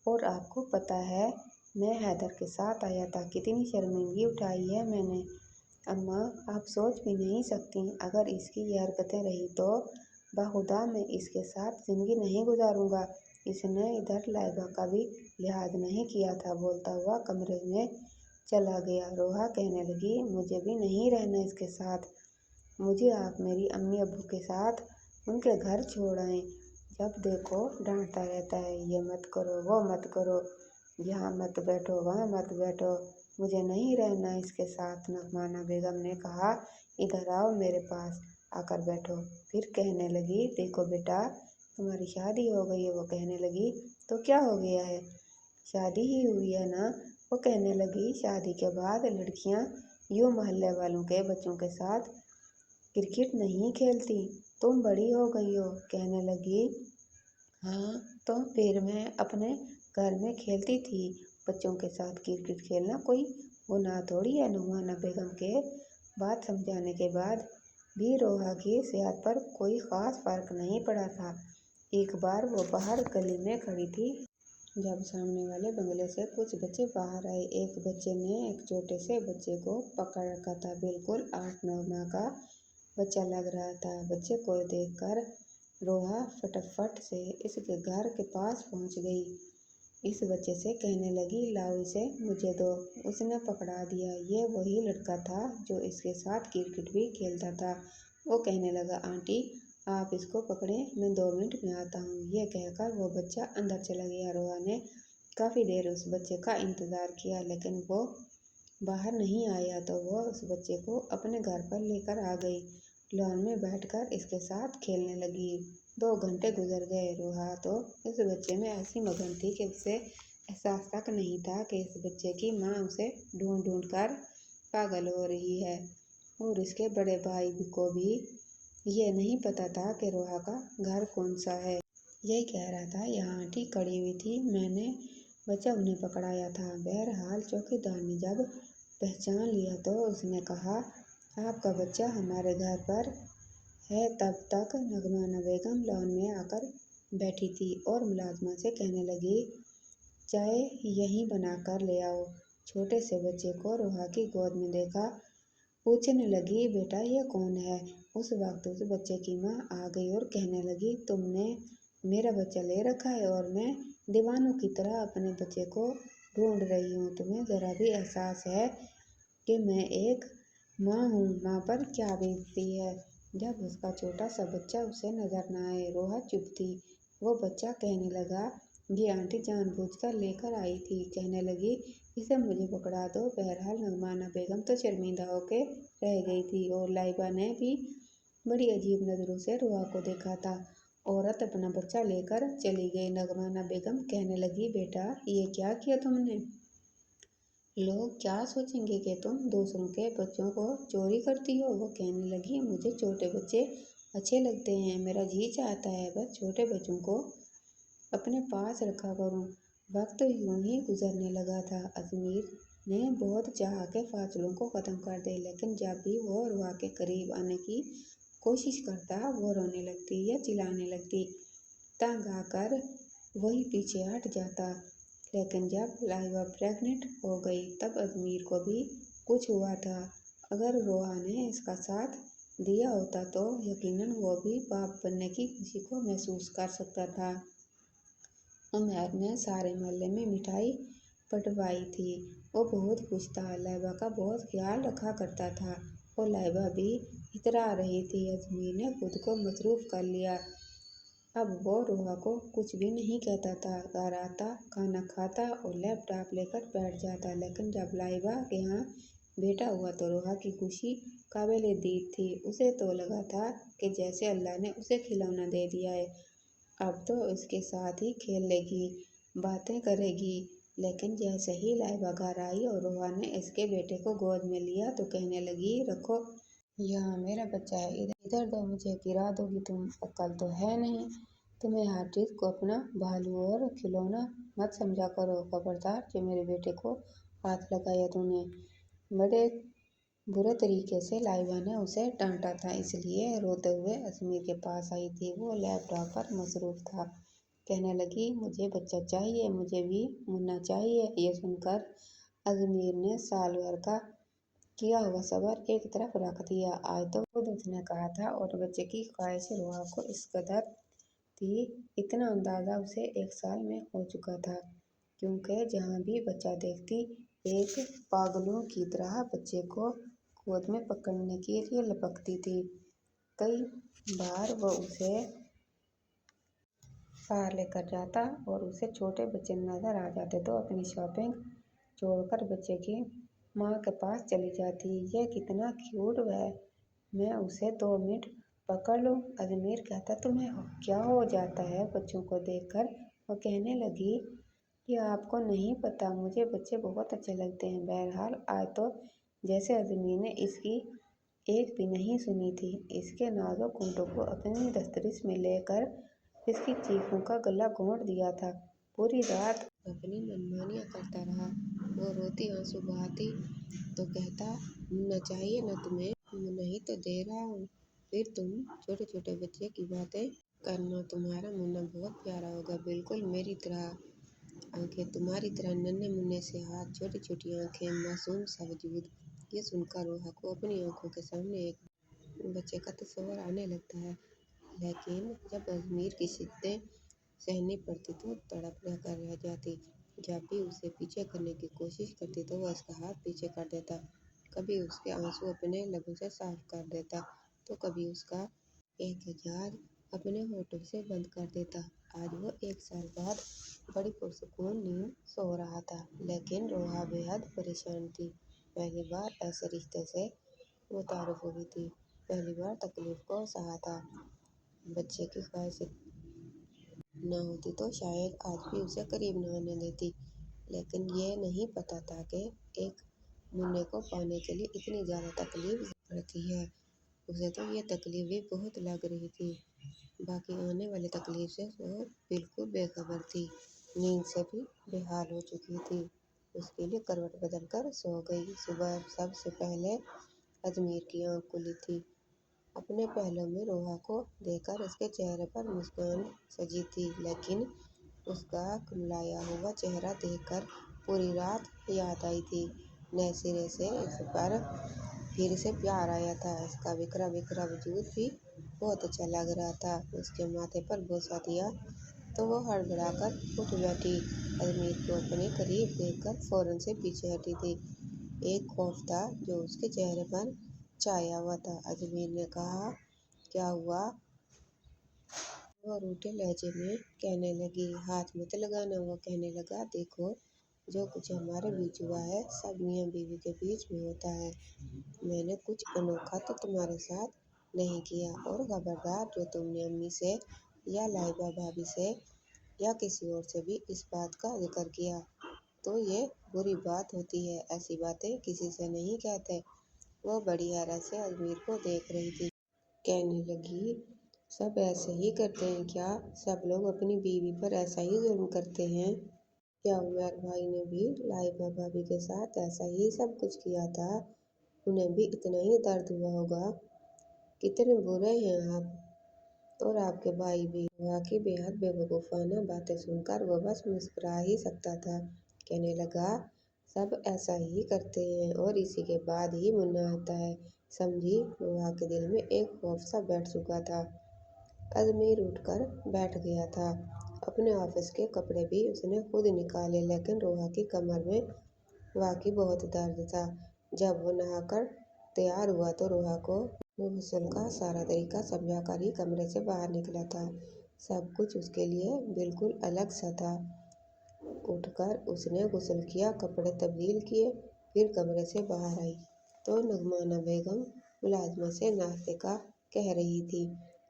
और आपको पता है मैं हैदर के साथ आया था। कितनी शर्मिंदगी उठाई है मैंने। अम्मा आप सोच भी नहीं सकती, अगर इसकी ये हरकतें रही तो बाखुदा मैं इसके साथ जिंदगी नहीं गुजारूंगा। इसने इधर लाइबा का भी लिहाज नहीं किया था। बोलता हुआ कमरे में चला गया। रोहा कहने लगी, मुझे भी नहीं रहना इसके साथ। मुझे आप मेरी अम्मी अब्बू के साथ उनके घर छोड़ आए। जब देखो डांटता रहता है, ये मत करो वो मत करो, यहाँ मत बैठो वहाँ मत बैठो, मुझे नहीं रहना इसके साथ। नगमाना बेगम ने कहा, इधर आओ मेरे पास आकर बैठो। फिर कहने लगी, देखो बेटा तुम्हारी शादी हो गई है। वो कहने लगी, तो क्या हो गया है, शादी ही हुई है ना। वो कहने लगी, शादी के बाद लड़कियां यूं मोहल्ले वालों के बच्चों के साथ क्रिकेट नहीं खेलती, तुम बड़ी हो गई हो। कहने लगी, हाँ तो फिर मैं अपने घर में खेलती थी, बच्चों के साथ क्रिकेट खेलना कोई गुनाह थोड़ी है। नुमाना बेगम के बात समझाने के बाद भी रोहा की सेहत पर कोई खास फर्क नहीं पड़ा था। एक बार वो बाहर गली में खड़ी थी, जब सामने वाले बंगले से कुछ बच्चे बाहर आए। एक बच्चे ने एक छोटे से बच्चे को पकड़ रखा था, बिल्कुल 8-9 माह का बच्चा लग रहा था। बच्चे को देखकर रोहा फटाफट से इसके घर के पास पहुंच गई। इस बच्चे से कहने लगी, लाओ इसे मुझे दो। उसने पकड़ा दिया। ये वही लड़का था जो इसके साथ क्रिकेट भी खेलता था। वो कहने लगा, आंटी आप इसको पकड़े, मैं 2 मिनट में आता हूँ। ये कहकर वो बच्चा अंदर चला गया। रोहा ने काफ़ी देर उस बच्चे का इंतज़ार किया, लेकिन वो बाहर नहीं आया तो वो उस बच्चे को अपने घर पर लेकर आ गई। लॉन में बैठकर इसके साथ खेलने लगी। 2 घंटे गुजर गए। रोहा तो इस बच्चे में ऐसी मगन थी कि उसे एहसास तक नहीं था कि इस बच्चे की माँ उसे ढूंढ ढूंढ कर पागल हो रही है। और इसके बड़े भाई को भी ये नहीं पता था कि रोहा का घर कौन सा है। यही कह रहा था, यहाँ आंटी खड़ी हुई थी, मैंने बच्चा उन्हें पकड़ाया था। बहरहाल चौकीदार ने जब पहचान लिया तो उसने कहा, आपका बच्चा हमारे घर पर है। तब तक नगमाना बेगम लॉन में आकर बैठी थी और मुलाजमा से कहने लगी, चाय यहीं बना कर ले आओ। छोटे से बच्चे को रोहा की गोद में देखा, पूछने लगी, बेटा ये कौन है। उस वक्त उस बच्चे की माँ आ गई और कहने लगी, तुमने मेरा बच्चा ले रखा है और मैं दीवानों की तरह अपने बच्चे को ढूंढ रही हूँ। तुम्हें ज़रा भी एहसास है कि मैं एक माँ हूँ, माँ पर क्या बीतती है जब उसका छोटा सा बच्चा उसे नजर न आए। रोहा चुप थी। वो बच्चा कहने लगा, ये आंटी जानबूझकर लेकर आई थी। कहने लगी, इसे मुझे पकड़ा दो। बहरहाल नगमाना बेगम तो शर्मिंदा होकर रह गई थी और लाइबा ने भी बड़ी अजीब नज़रों से रोहा को देखा था। औरत अपना बच्चा लेकर चली गई। नगमाना बेगम कहने लगी, बेटा ये क्या किया तुमने, लोग क्या सोचेंगे कि तुम दूसरों के बच्चों को चोरी करती हो। वो कहने लगी, मुझे छोटे बच्चे अच्छे लगते हैं, मेरा जी चाहता है बस छोटे बच्चों को अपने पास रखा करूं। वक्त यूं ही गुजरने लगा था। अजमेर ने बहुत चाह के फासलों को ख़त्म कर दे, लेकिन जब भी वो रोहा के करीब आने की कोशिश करता, वो रोने लगती या चिल्लाने लगती। तंग आकर वही पीछे हट जाता। लेकिन जब लाइबा प्रेग्नेंट हो गई तब अजमेर को भी कुछ हुआ था। अगर रोहा ने इसका साथ दिया होता तो यकीनन वो भी बाप बनने की खुशी को महसूस कर सकता था। उमर ने सारे मोहल्ले में मिठाई बंटवाई थी। वो बहुत खुश था, लाइबा का बहुत ख्याल रखा करता था और लाइबा भी इतरा रही थी। अजमेर ने खुद को मसरूफ कर लिया। अब वो रोहा को कुछ भी नहीं कहता था। घर आता, खाना खाता और लैपटॉप लेकर बैठ जाता। लेकिन जब लाइबा के यहाँ बेटा हुआ तो रोहा की खुशी काबिले दीद थी। उसे तो लगा था कि जैसे अल्लाह ने उसे खिलौना दे दिया है, अब तो इसके साथ ही खेल लेगी, बातें करेगी। लेकिन जैसे ही लाइबा घर आई और रोहा ने इसके बेटे को गोद में लिया तो कहने लगी, रखो यहाँ मेरा बच्चा है, इधर दो, मुझे गिरा दोगी तुम, अक्ल तो है नहीं तुम्हें हर चीज को अपना भालू और खिलौना मत समझा करो। खबरदार, जो मेरे बेटे को हाथ लगाया तूने। बड़े बुरे तरीके से लाइबा ने उसे डांटा था, इसलिए रोते हुए अजमेर के पास आई थी। वो लैपटॉप पर मसरूफ था। कहने लगी, मुझे बच्चा चाहिए, मुझे भी मुन्ना चाहिए। ये सुनकर अजमेर ने साल भर का किया हुआ सबर एक तरफ रख दिया। आज तो खुद उसने कहा था, और बच्चे की ख्वाहिश रोहा को इस कदर थी, इतना अंदाजा उसे एक साल में हो चुका था, क्योंकि जहाँ भी बच्चा देखती, एक पागलों की तरह बच्चे को गोद में पकड़ने के लिए लपकती थी। कई बार वो उसे बाहर लेकर जाता और उसे छोटे बच्चे नजर आ जाते तो अपनी शॉपिंग छोड़कर बच्चे की माँ के पास चली जाती। ये कितना क्यूट है, मैं उसे 2 मिनट पकड़ लूँ। अजमेर कहता, तुम्हें क्या हो जाता है बच्चों को देखकर? वो कहने लगी कि आपको नहीं पता, मुझे बच्चे बहुत अच्छे लगते हैं। बहरहाल आज तो जैसे अजमेर ने इसकी एक भी नहीं सुनी थी, इसके नाजुक होंठों को अपनी दस्तरस में लेकर इसकी चीखों का गला घोंट दिया था। पूरी रात अपनी मनमानियाँ करता रहा। वो रोती आंसू बहाती तो कहता, न चाहिए न तुम्हें, नहीं तो दे रहा हूँ। फिर तुम छोटे छोटे बच्चे की बातें करना, तुम्हारा मुन्ना बहुत प्यारा होगा, बिल्कुल मेरी तरह। आंखें तुम्हारी तरह नन्हे मुन्ने से हाथ, छोटी छोटी आंखें, मासूम सा वजूद। ये सुनकर रोहा को अपनी आंखों के सामने एक बच्चे का तस्वर आने लगता है। लेकिन जब अजमेर की शिद्दतें सहनी पड़ती तो तड़प कर रह जाती। जब भी उसे पीछे करने की कोशिश करती तो वह उसका हाथ पीछे कर देता। कभी उसके आंसू अपने लबों से साफ कर देता तो कभी उसका एहतजाज अपने होठों से बंद कर देता। आज वो 1 साल बाद बड़ी पुरसुकून नींद सो रहा था, लेकिन रोहा बेहद परेशान थी। पहली बार ऐसे रिश्ते से वो तारुफ हुई थी, पहली बार तकलीफ को सहा था। बच्चे की ख्वाहिश न होती तो शायद आज भी उसे करीब न आने देती, लेकिन ये नहीं पता था कि एक मुन्ने को पाने के लिए इतनी ज़्यादा तकलीफ पड़ती है। उसे तो ये तकलीफ भी बहुत लग रही थी, बाकी आने वाली तकलीफ से वो बिल्कुल बेखबर थी। नींद से भी बेहाल हो चुकी थी, उसके लिए करवट बदल कर सो गई। सुबह सबसे पहले अजमेर की आँख खुली थी। अपने पहलों में रोहा को देखकर उसके चेहरे पर मुस्कान सजी थी, लेकिन उसका कुम्हलाया हुआ चेहरा देखकर पूरी रात याद आई थी। नए सिरे से इस पर फिर से प्यार आया था। इसका बिखरा बिखरा वजूद भी बहुत अच्छा लग रहा था। उसके माथे पर बोसा दिया तो वो हड़बड़ाकर उठ बैठी। अजमेर को अपने करीब देखकर फौरन से पीछे हटी थी। एक खौफ था जो उसके चेहरे पर छाया हुआ था। अजमेर ने कहा, क्या हुआ? वो रूठे लहजे में कहने लगी, हाथ मत लगाना। वो कहने लगा, देखो, जो कुछ हमारे बीच हुआ है सब मियाँ बीवी के बीच में होता है। मैंने कुछ अनोखा तो तुम्हारे साथ नहीं किया, और खबरदार, जो तुमने अम्मी से या लाइबा भाभी से या किसी और से भी इस बात का जिक्र किया तो ये बुरी बात होती है। ऐसी बातें किसी से नहीं कहते। वो बड़ी हैरत से अजमेर को देख रही थी। कहने लगी, सब ऐसे ही करते हैं क्या? सब लोग अपनी बीवी पर ऐसा ही जुल्म करते हैं क्या? उमर भाई ने भी लाइबा भाभी के साथ ऐसा ही सब कुछ किया था, उन्हें भी इतना ही दर्द हुआ होगा। कितने बुरे हैं आप, और आपके भाई भी। वाकई बेहद बेवकूफ़ाना बातें सुनकर वो बस मुस्कुरा ही सकता था। कहने लगा, सब ऐसा ही करते हैं, और इसी के बाद ही मुन्ना आता है, समझी? रोहा के दिल में एक खौफ सा बैठ चुका था। अजमेर उठकर बैठ गया था। अपने ऑफिस के कपड़े भी उसने खुद निकाले, लेकिन रोहा की कमर में वाकई बहुत दर्द था। जब वो नहाकर तैयार हुआ तो रोहा को वो गुस्ल का सारा तरीका समझाकर ही कमरे से बाहर निकला था। सब कुछ उसके लिए बिल्कुल अलग सा था। उठकर उसने गुस्ल किया, कपड़े तब्दील किए, फिर कमरे से बाहर आई तो नगमाना बेगम मुलाजमा से नाश्ते का कह रही थी।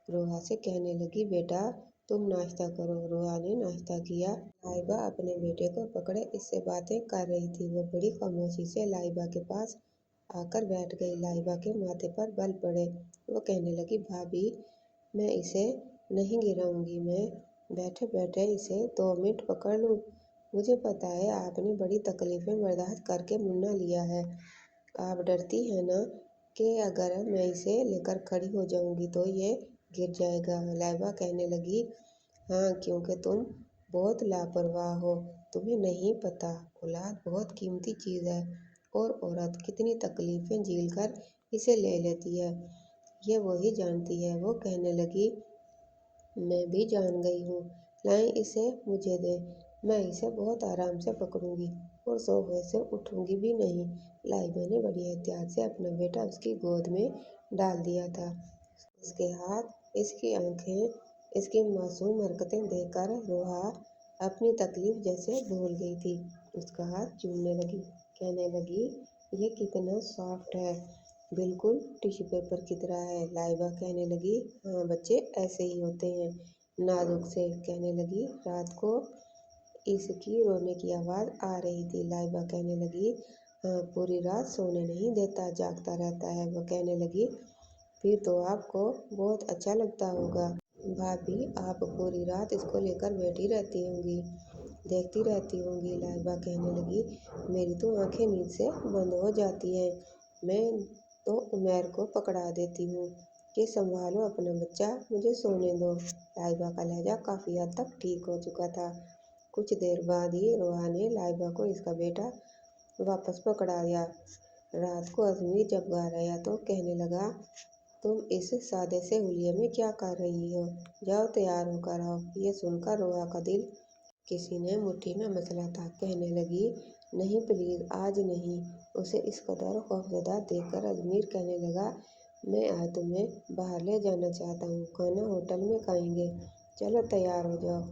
रोहा से कहने लगी, बेटा तुम नाश्ता करो। रोहा ने नाश्ता किया। लाइबा अपने बेटे को पकड़े इससे बातें कर रही थी। वो बड़ी खामोशी से लाइबा के पास आकर बैठ गई। लाइबा के माथे पर बल पड़े। वो कहने लगी, भाभी, मैं इसे नहीं गिराऊंगी, मैं बैठे बैठे इसे 2 मिनट पकड़ लूँ। मुझे पता है आपने बड़ी तकलीफें बर्दाश्त करके मुन्ना लिया है। आप डरती हैं ना कि अगर मैं इसे लेकर खड़ी हो जाऊंगी तो ये गिर जाएगा। लाइबा कहने लगी, हाँ, क्योंकि तुम बहुत लापरवाह हो। तुम्हें नहीं पता, औलाद बहुत कीमती चीज़ है और औरत कितनी तकलीफें झेल कर इसे ले लेती है, ये वही जानती है। वो कहने लगी, मैं भी जान गई हूँ। लाएं, इसे मुझे दें, मैं इसे बहुत आराम से पकड़ूंगी और सोफे से उठूंगी भी नहीं। लाइबा ने बड़ी एहतियात से अपना बेटा उसकी गोद में डाल दिया था। इसके हाथ, इसकी आंखें, इसकी मासूम हरकतें देखकर रोहा अपनी तकलीफ जैसे भूल गई थी। उसका हाथ चूमने लगी, कहने लगी, ये कितना सॉफ्ट है, बिल्कुल टिश्यू पेपर की तरह है। लाइबा कहने लगी, हाँ, बच्चे ऐसे ही होते हैं, नाजुक से। कहने लगी, रात को इसकी रोने की आवाज़ आ रही थी। लाइबा कहने लगी, हाँ, पूरी रात सोने नहीं देता, जागता रहता है। वो कहने लगी, फिर तो आपको बहुत अच्छा लगता होगा। भाभी, आप पूरी रात इसको लेकर बैठी रहती होंगी, देखती रहती होंगी। लाइबा कहने लगी, मेरी तो आंखें नींद से बंद हो जाती हैं। मैं तो उमैर को पकड़ा देती हूँ कि संभालो अपना बच्चा, मुझे सोने दो। लाइबा का लहजा काफ़ी हद तक ठीक हो चुका था। कुछ देर बाद ही रोहा ने लाइबा को इसका बेटा वापस पकड़ा दिया। रात को अजमीर जब घर आया तो कहने लगा, तुम इस सादे से हुलिये में क्या कर रही हो? जाओ तैयार होकर आओ। ये सुनकर रोहा का दिल किसी ने मुट्ठी में मसला था। कहने लगी, नहीं प्लीज़, आज नहीं। उसे इस कदर खौफजदा देखकर अजमीर कहने लगा, मैं आज तुम्हें बाहर ले जाना चाहता हूँ, खाना होटल में खाएंगे, चलो तैयार हो जाओ।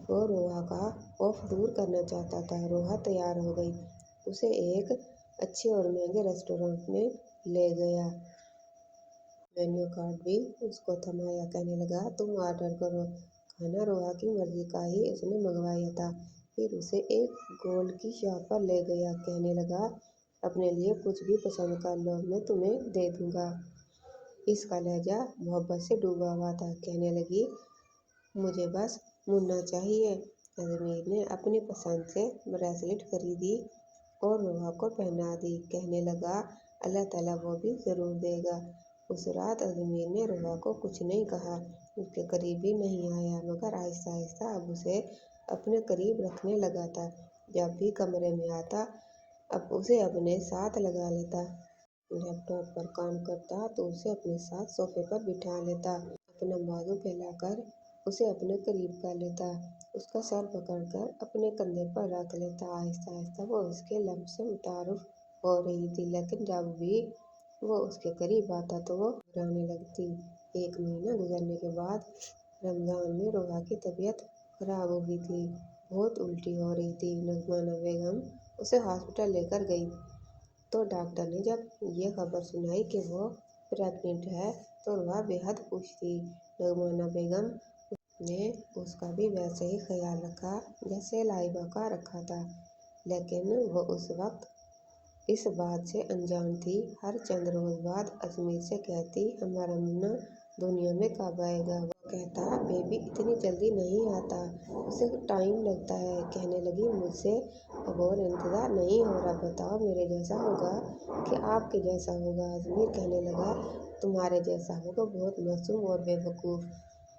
वो रोहा का खौफ दूर करना चाहता था। रोहा तैयार हो गई, उसे एक अच्छे और महंगे रेस्टोरेंट में ले गया। मेन्यू कार्ड भी उसको थमाया, कहने लगा, तुम ऑर्डर करो। खाना रोहा की मर्जी का ही उसने मंगवाया था। फिर उसे एक गोल्ड की शॉप पर ले गया, कहने लगा, अपने लिए कुछ भी पसंद कर लो, मैं तुम्हें दे दूंगा। इसका लहजा मोहब्बत से डूबा हुआ था। कहने लगी, मुझे बस मुन्ना चाहिए। अजमीर ने अपनी पसंद से ब्रेसलेट खरीदी और रोहा को पहना दी। कहने लगा, अल्लाह ताला वो भी ज़रूर देगा। उस रात अजमीर ने रोहा को कुछ नहीं कहा, उसके करीब भी नहीं आया, मगर आहिस्ता आहिस्ता अब उसे अपने करीब रखने लगा था। जब भी कमरे में आता अब उसे अपने साथ लगा लेता। लैपटॉप पर काम करता तो उसे अपने साथ सोफे पर बिठा लेता, अपना बाजू फैलाकर उसे अपने करीब कर लेता, उसका सर पकड़कर अपने कंधे पर रख लेता। आहिस्ता आहिस्ता वो उसके लम्ब से मुतारुफ हो रही थी, लेकिन जब भी वो उसके करीब आता तो वो घबराने लगती। 1 महीना गुजरने के बाद रमज़ान में रोहा की तबीयत खराब हो गई थी, बहुत उल्टी हो रही थी। नज़माना बेगम उसे हॉस्पिटल लेकर गई तो डॉक्टर ने जब ये खबर सुनाई कि वो प्रेग्नेंट है तो रोहा बेहद खुश थी। नज़माना बेगम ने उसका भी वैसे ही ख्याल रखा जैसे लाइबा का रखा था, लेकिन वो उस वक्त इस बात से अनजान थी। हर चंद रोज़ बाद अजमीर से कहती, हमारा मुन्ना दुनिया में कब आएगा? वो कहता, बेबी इतनी जल्दी नहीं आता, उसे टाइम लगता है। कहने लगी, मुझसे अब और इंतज़ार नहीं हो रहा, बताओ मेरे जैसा होगा कि आपके जैसा होगा? अजमीर कहने लगा, तुम्हारे जैसा होगा, बहुत मासूम और बेवकूफ़।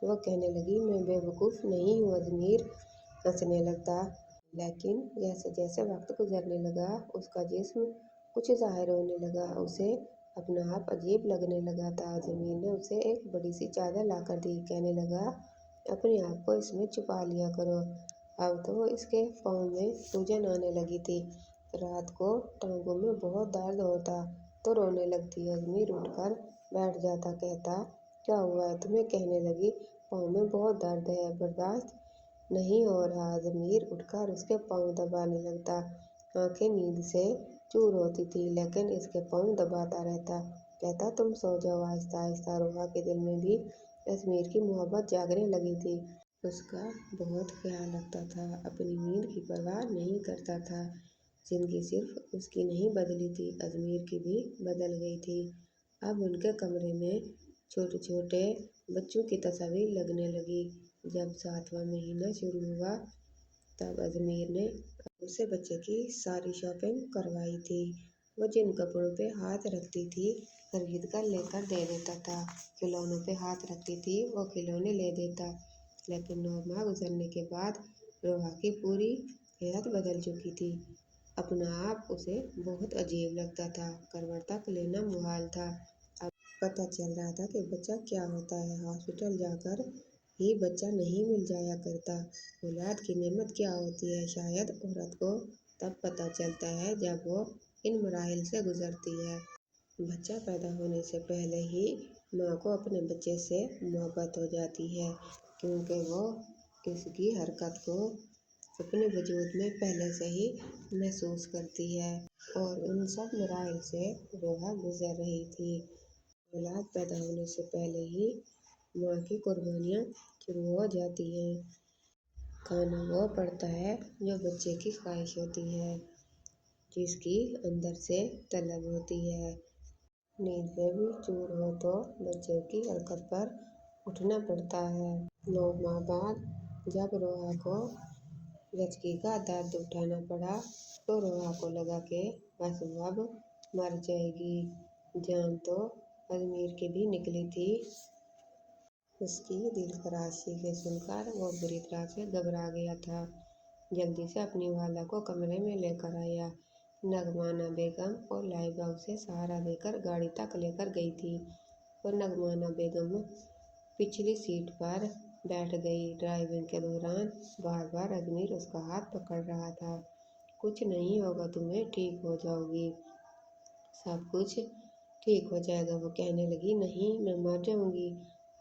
वो कहने लगी, मैं बेवकूफ़ नहीं हूँ अजमीर। हंसने लगता, लेकिन जैसे जैसे वक्त गुजरने लगा उसका जिस्म कुछ ज़ाहिर होने लगा, उसे अपना आप अजीब लगने लगा था। अजमीर ने उसे एक बड़ी सी चादर लाकर दी, कहने लगा, अपने आप को इसमें छुपा लिया करो। अब तो इसके पाँव में सूजन आने लगी थी, रात को टांगों में बहुत दर्द होता तो रोने लगती। अजमीर उठकर बैठ जाता, कहता, क्या हुआ है तुम्हें? कहने लगी, पाँव में बहुत दर्द है, बर्दाश्त नहीं हो रहा। अजमीर उठकर उसके पाँव दबाने लगता, आंखें नींद से चूर होती थी, लेकिन इसके पाँव दबाता रहता, कहता, तुम सो जाओ। आहिस्ता आहिस्ता रोहा के दिल में भी अजमीर की मोहब्बत जागने लगी थी। उसका बहुत ख्याल रखता था, अपनी नींद की परवाह नहीं करता था। जिंदगी सिर्फ उसकी नहीं बदली थी, अजमीर की भी बदल गई थी। अब उनके कमरे में छोटे छोटे बच्चों की तस्वीर लगने लगी। जब 7वां महीना शुरू हुआ तब अजमेर ने उसे बच्चे की सारी शॉपिंग करवाई थी। वो जिन कपड़ों पे हाथ रखती थी खरीद कर लेकर दे देता था। खिलौनों पे हाथ रखती थी वो खिलौने ले देता। लेकिन 9 माह गुजरने के बाद रोहा की पूरी हैत बदल चुकी थी। अपना आप उसे बहुत अजीब लगता था। करवट तक लेना मुहाल था। अब पता चल रहा था कि बच्चा क्या होता है। हॉस्पिटल जाकर ही बच्चा नहीं मिल जाया करता। औलाद की नेमत क्या होती है शायद औरत को तब पता चलता है जब वो इन मराहिल से गुजरती है। बच्चा पैदा होने से पहले ही माँ को अपने बच्चे से मोहब्बत हो जाती है, क्योंकि वो इसकी हरकत को अपने वजूद में पहले से ही महसूस करती है। और उन सब मराहिल से रोहा गुजर रही थी। औलाद पैदा होने से पहले ही माँ की कुर्बानियाँ शुरू हो जाती हैं। खाना वो पड़ता है जो बच्चे की ख्वाहिश होती है, जिसकी अंदर से तलब होती है। नींद में भी चूर हो तो बच्चे की हरकत पर उठना पड़ता है। 9 माह बाद जब रोहा को रचकी का दर्द उठाना पड़ा तो रोहा को लगा कि बस वो अब मर जाएगी। जान तो अजमेर की भी निकली थी। उसकी दिलखराशी के सुनकर वो बुरी तरह से घबरा गया था। जल्दी से अपनी वाला को कमरे में लेकर आया। नगमाना बेगम और लाइबा उसे सहारा देकर गाड़ी तक लेकर गई थी और नगमाना बेगम पिछली सीट पर बैठ गई। ड्राइविंग के दौरान बार बार अजमेर उसका हाथ पकड़ रहा था। कुछ नहीं होगा तुम्हें, ठीक हो जाओगी, सब कुछ ठीक हो जाएगा, वो कहने लगी। नहीं, मैं मर जाऊंगी।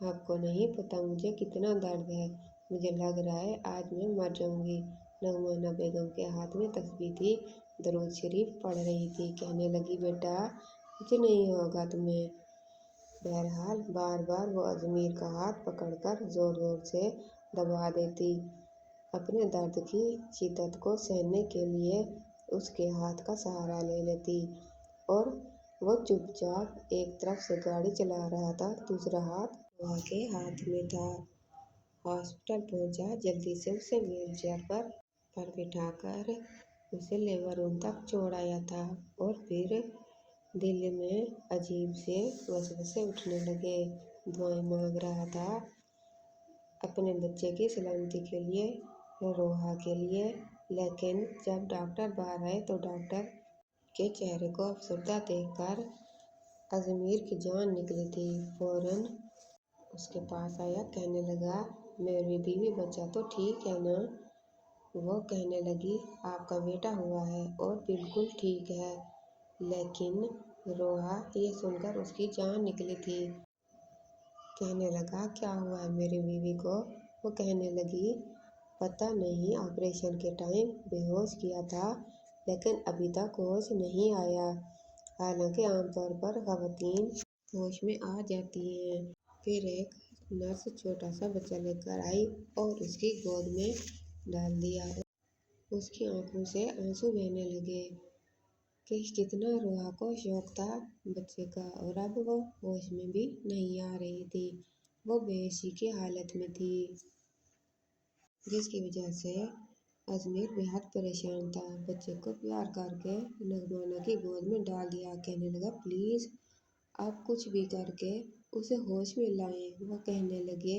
आपको नहीं पता मुझे कितना दर्द है। मुझे लग रहा है आज मैं मर जाऊंगी। नगमाना बेगम के हाथ में तस्बीह थी, दरूद शरीफ पढ़ रही थी। कहने लगी, बेटा कुछ नहीं होगा तुम्हें। बहरहाल बार बार वो अजमेर का हाथ पकड़कर जोर जोर से दबा देती। अपने दर्द की शिद्दत को सहने के लिए उसके हाथ का सहारा ले लेती और वो चुपचाप एक तरफ से गाड़ी चला रहा था, दूसरा हाथ रोहा के हाथ में था। हॉस्पिटल पहुंचा। जल्दी से उसे व्हीलचेयर पर बिठाकर उसे लेबर रूम तक छोड़ाया था और फिर दिल में अजीब से वसवसे उठने लगे। दुआएं मांग रहा था अपने बच्चे की सलामती के लिए, रोहा के लिए। लेकिन जब डॉक्टर बाहर आए तो डॉक्टर के चेहरे को अफसरदा देखकर अजमेर की जान निकली थी। फौरन उसके पास आया, कहने लगा, मेरी बीवी बच्चा तो ठीक है ना? वो कहने लगी, आपका बेटा हुआ है और बिल्कुल ठीक है। लेकिन रोहा ये सुनकर उसकी जान निकली थी। कहने लगा, क्या हुआ है मेरी बीवी को? वो कहने लगी, पता नहीं, ऑपरेशन के टाइम बेहोश किया था लेकिन अभी तक होश नहीं आया। हालांकि आमतौर पर खवातीन होश में आ जाती हैं। फिर एक नर्स छोटा सा बच्चा लेकर आई और उसकी गोद में डाल दिया। उसकी आंखों से आंसू बहने लगे कि कितना रोहा को शौक था बच्चे का, और अब वो होश में भी नहीं आ रही थी। वो बेहोशी की हालत में थी, जिसकी वजह से अजमेर बेहद परेशान था। बच्चे को प्यार करके नगमाना की गोद में डाल दिया। कहने लगा, प्लीज़ आप कुछ भी करके उसे होश में लाएं। वो कहने लगे,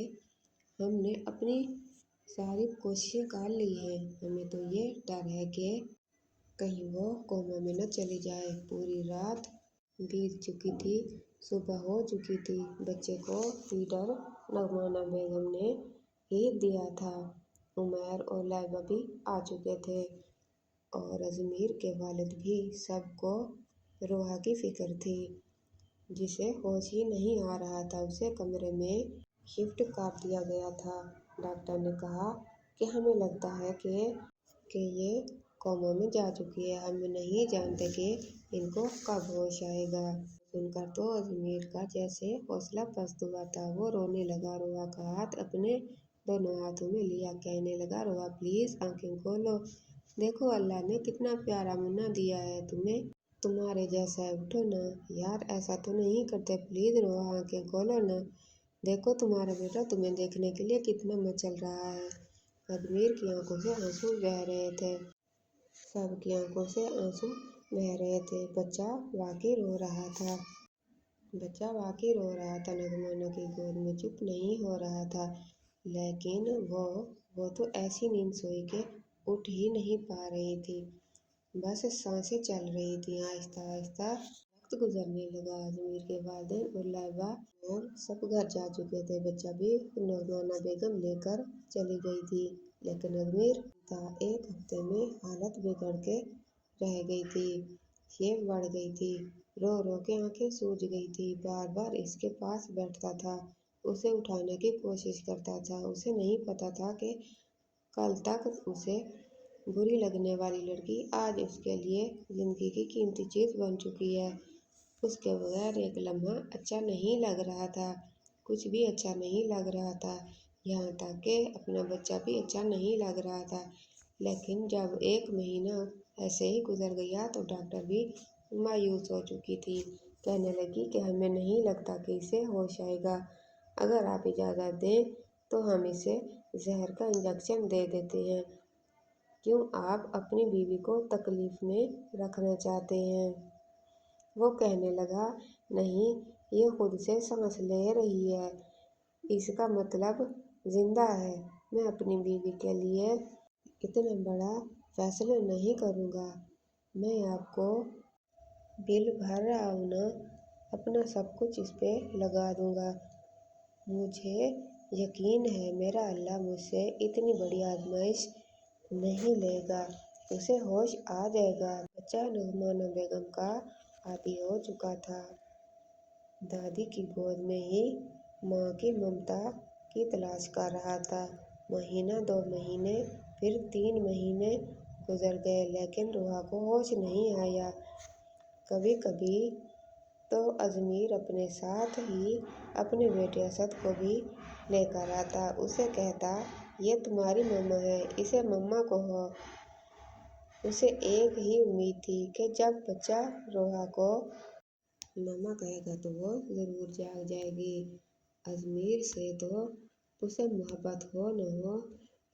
हमने अपनी सारी कोशिशें कर ली हैं, हमें तो ये डर है कि कहीं वो कोमा में न चली जाए। पूरी रात बीत चुकी थी, सुबह हो चुकी थी। बच्चे को फीडर नगमाना बेगम ने ही दिया था। उमैर और लाइबा भी आ चुके थे और अजमेर के वालिद भी। सबको रोहा की फिक्र थी, जिसे होश ही नहीं आ रहा था। उसे कमरे में शिफ्ट कर दिया गया था। डॉक्टर ने कहा कि हमें लगता है कि ये कोमा में जा चुकी है। हम नहीं जानते कि इनको कब होश आएगा। सुनकर तो अजमेर का जैसे हौसला पस्त हुआ था। वो रोने लगा। रोहा का हाथ अपने दोनों हाथों में लिया। कहने लगा, रोहा प्लीज़ आंखें खोलो, देखो अल्लाह ने कितना प्यारा मुन्ना दिया है तुम्हें, तुम्हारे जैसा है। उठो ना यार, ऐसा तो नहीं करते, प्लीज़ रोहा आंखें खोलो ना। देखो तुम्हारा बेटा तुम्हें देखने के लिए कितना मचल रहा है। अजमेर की आंखों से आंसू बह रहे थे। सबकी आंखों से आंसू बह रहे थे। बच्चा वाकई रो रहा था। नगमाना की गोद में चुप नहीं हो रहा था। लेकिन वो तो ऐसी नींद सोई के उठ ही नहीं पा रही थी। बस सांसें चल रही थी आहिस्ता आहिस्ता। वक्त गुजरने लगा। अजमेर के वालिदैन और लाइबा और सब घर जा चुके थे। बच्चा भी नगमाना बेगम लेकर चली गई थी। लेकिन अजमेर था। एक हफ्ते में हालत बिगड़ के रह गई थी। ये बढ़ गई थी। रो रो के आंखें सूज गई थी। बार बार इसके पास बैठता था, उसे उठाने की कोशिश करता था। उसे नहीं पता था कि कल तक उसे बुरी लगने वाली लड़की आज उसके लिए जिंदगी की कीमती चीज बन चुकी है। उसके बगैर एक लम्हा अच्छा नहीं लग रहा था। कुछ भी अच्छा नहीं लग रहा था। यहाँ तक कि अपना बच्चा भी अच्छा नहीं लग रहा था। लेकिन जब एक महीना ऐसे ही गुजर गया तो डॉक्टर भी मायूस हो चुकी थी। कहने लगी कि हमें नहीं लगता कि इसे होश आएगा। अगर आप इजाज़त दें तो हम इसे जहर का इंजेक्शन दे देते हैं। क्यों आप अपनी बीवी को तकलीफ में रखना चाहते हैं? वो कहने लगा, नहीं, ये खुद से सांस ले रही है। इसका मतलब जिंदा है। मैं अपनी बीवी के लिए इतना बड़ा फैसला नहीं करूँगा। मैं आपको बिल भर रहा हूँ ना, अपना सब कुछ इस पे लगा दूँगा। मुझे यकीन है मेरा अल्लाह मुझसे इतनी बड़ी आजमाइश नहीं लेगा। उसे होश आ जाएगा। बच्चा नगमाना बेगम का आदी हो चुका था। दादी की गोद में ही माँ की ममता की तलाश कर रहा था। महीना, 2 महीने, फिर 3 महीने गुजर गए, लेकिन रूहा को होश नहीं आया। कभी कभी तो अजमेर अपने साथ ही अपने बेटे असद को भी लेकर आता। उसे कहता, ये तुम्हारी मम्मा है, इसे मम्मा कहो। उसे एक ही उम्मीद थी कि जब बच्चा रूहा को मम्मा कहेगा तो वो जरूर जाग जाएगी। अजमेर से तो उसे मोहब्बत हो न हो,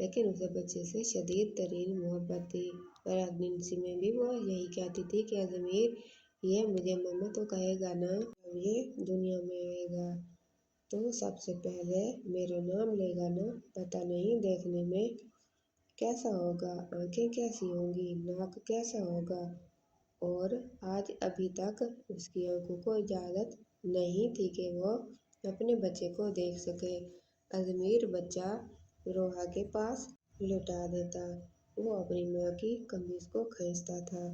लेकिन उसे बच्चे से शदीद तरीन मोहब्बत थी। प्रेगनेंसी में भी वो यही कहती थी कि अजमेर ये मुझे मम्मा तो कहेगा ना। जब ये दुनिया में आएगा तो सबसे पहले मेरा नाम लेगा ना। पता नहीं देखने में कैसा होगा, आंखें कैसी होंगी, नाक कैसा होगा। और आज अभी तक उसकी आंखों को इजाज़त नहीं थी कि वो अपने बच्चे को देख सके। अजमेर बच्चा रोहा के पास लिटा देता। वो अपनी माँ की कमीज को खींचता था,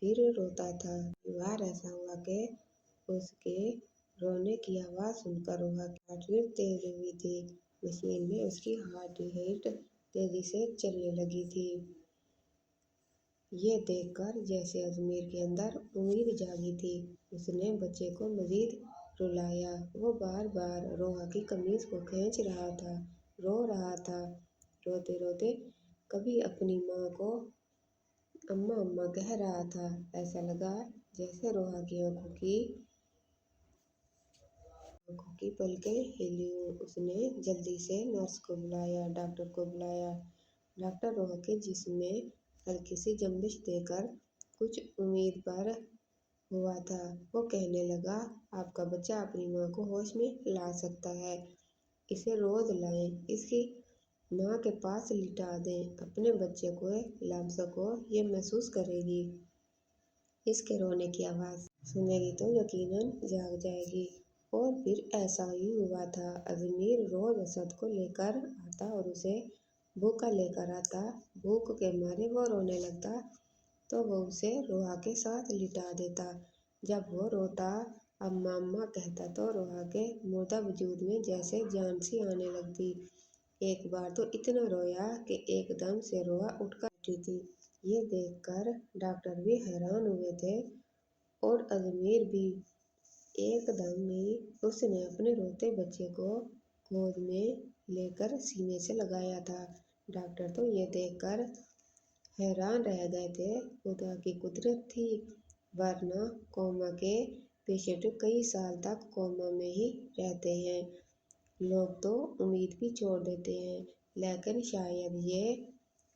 फिर रोता था। एक बार ऐसा हुआ कि उसके रोने की आवाज़ सुनकर रोहा की हार्ट बीट तेज हुई थी। मशीन में उसकी हार्ट बीट तेजी से चलने लगी थी। ये देखकर जैसे अजमेर के अंदर उम्मीद जागी थी। उसने बच्चे को मजीद रुलाया। वो बार बार रोहा की कमीज को खींच रहा था, रो रहा था। रोते रोते कभी अपनी माँ को अम्मा अम्मा कह रहा था। ऐसा लगा जैसे रोहा की आंखों की पलकें हिली हों। उसने जल्दी से नर्स को बुलाया, डॉक्टर को बुलाया। डॉक्टर रोहा के जिस्म में हल्की सी जंबिश देकर कुछ उम्मीद पर हुआ था। वो कहने लगा, आपका बच्चा अपनी माँ को होश में ला सकता है। इसे रोज लाएं, इसकी माँ के पास लिटा दें। अपने बच्चे को लम्सों को ये महसूस करेगी, इसके रोने की आवाज़ सुनेगी तो यकीनन जाग जाएगी। और फिर ऐसा ही हुआ था। अजमेर रोज असद को लेकर आता और उसे भूखा लेकर आता। भूख के मारे वो रोने लगता तो वो उसे रोहा के साथ लिटा देता। जब वो रोता, अम्मा अम्मा कहता तो रोहा के मुर्दा वजूद में जैसे जान सी आने लगती। एक बार तो इतना रोया कि एकदम से रोहा उठकर बैठी थी। ये देखकर डॉक्टर भी हैरान हुए थे और अजमेर भी। एकदम ही उसने अपने रोते बच्चे को गोद में लेकर सीने से लगाया था। डॉक्टर तो ये देखकर हैरान रह गए थे। खुदा की कुदरत थी, वरना कोमा के पेशेंट कई साल तक कोमा में ही रहते हैं। लोग तो उम्मीद भी छोड़ देते हैं, लेकिन शायद ये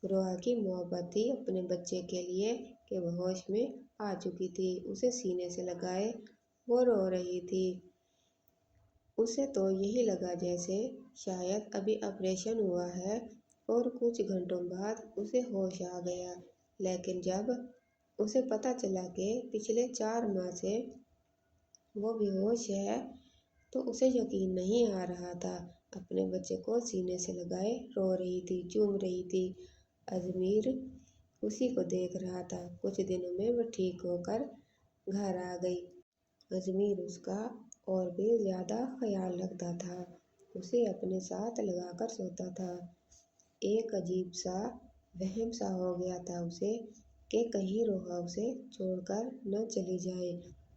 रोहा की मोहब्बत थी अपने बच्चे के लिए कि वो होश में आ चुकी थी। उसे सीने से लगाए वो रो रही थी। उसे तो यही लगा जैसे शायद अभी ऑपरेशन हुआ है और कुछ घंटों बाद उसे होश आ गया। लेकिन जब उसे पता चला कि पिछले 4 माह से वो बेहोश है तो उसे यकीन नहीं आ रहा था। अपने बच्चे को सीने से लगाए रो रही थी, चूम रही थी। अजमीर उसी को देख रहा था। कुछ दिनों में वो ठीक होकर घर आ गई। अजमीर उसका और भी ज्यादा ख्याल रखता था। उसे अपने साथ लगाकर सोता था। एक अजीब सा वहम सा हो गया था उसे कि कहीं रोहा उसे छोड़कर न चली जाए।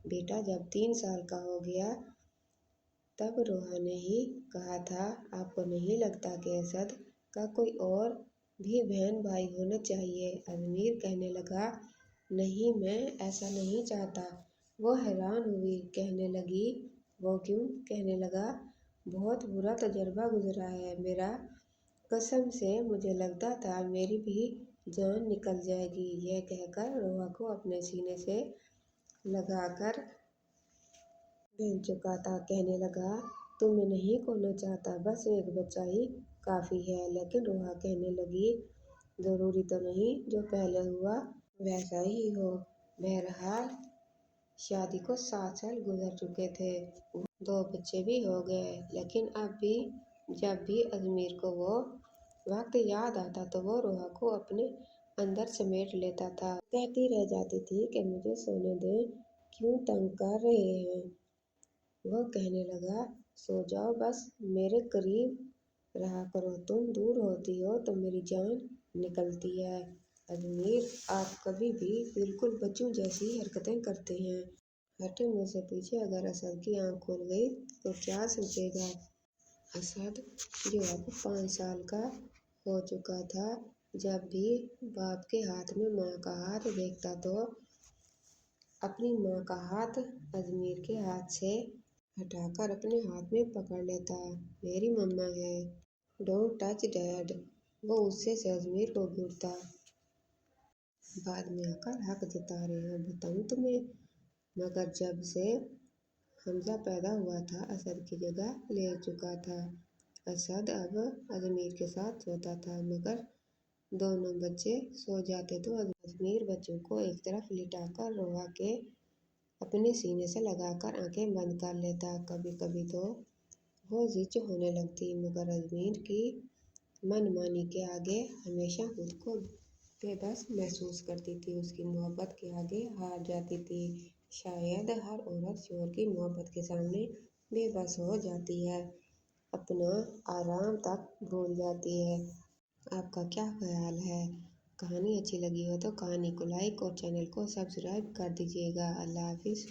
बेटा जब 3 साल का हो गया तब रोहा ने ही कहा था, आपको नहीं लगता कि असद का कोई और भी बहन भाई होना चाहिए? अजमीर कहने लगा, नहीं, मैं ऐसा नहीं चाहता। वो हैरान हुई, कहने लगी, वो क्यों? कहने लगा, बहुत बुरा तजुर्बा गुजरा है मेरा। कसम से मुझे लगता था मेरी भी जान निकल जाएगी। यह कहकर रोहा को अपने सीने से लगाकर बन चुका था। कहने लगा, तुम्हें नहीं खोना चाहता, बस एक बच्चा ही काफी है। लेकिन रोहा कहने लगी, जरूरी तो नहीं जो पहले हुआ वैसा ही हो। बहरहाल शादी को 7 साल गुजर चुके थे, 2 बच्चे भी हो गए। लेकिन अब भी जब भी अजमीर को वो वक्त याद आता तो वो रोहा को अपने अंदर समेट लेता था। कहती रह जाती थी कि मुझे सोने दे, क्यों तंग कर रहे हैं? वह कहने लगा, सो जाओ, बस मेरे करीब रहा करो। तुम दूर होती हो तो मेरी जान निकलती है। अजमीर, आप कभी भी बिल्कुल बच्चों जैसी हरकतें करते हैं। हटे मुझसे पीछे। अगर असद की आंख खुल गई तो क्या सोचेगा? असद जो अब 5 साल का हो चुका था, जब भी बाप के हाथ में माँ का हाथ देखता तो अपनी माँ का हाथ अजमीर के हाथ से हटाकर अपने हाथ में पकड़ लेता। मेरी मम्मा है, डोंट टच डैड। वो उससे से अजमीर को घूरता। बाद में आकर हक जता रहे हो, बताऊं तुम्हें? मगर जब से हमजा पैदा हुआ था असद की जगह ले चुका था। असद अब अजमीर के साथ सोता था, मगर दोनों बच्चे सो जाते तो अजमीर बच्चों को एक तरफ लिटाकर रोहा के अपने सीने से लगाकर आंखें बंद कर लेता। कभी कभी तो वो जिद होने लगती, मगर अजमीर की मनमानी के आगे हमेशा खुद को बेबस महसूस करती थी। उसकी मोहब्बत के आगे हार जाती थी। शायद हर औरत शोहर की मोहब्बत के सामने बेबस हो जाती है, अपना आराम तक भूल जाती है। आपका क्या ख्याल है? कहानी अच्छी लगी हो तो कहानी को लाइक और चैनल को सब्सक्राइब कर दीजिएगा। अल्लाह हाफिज़।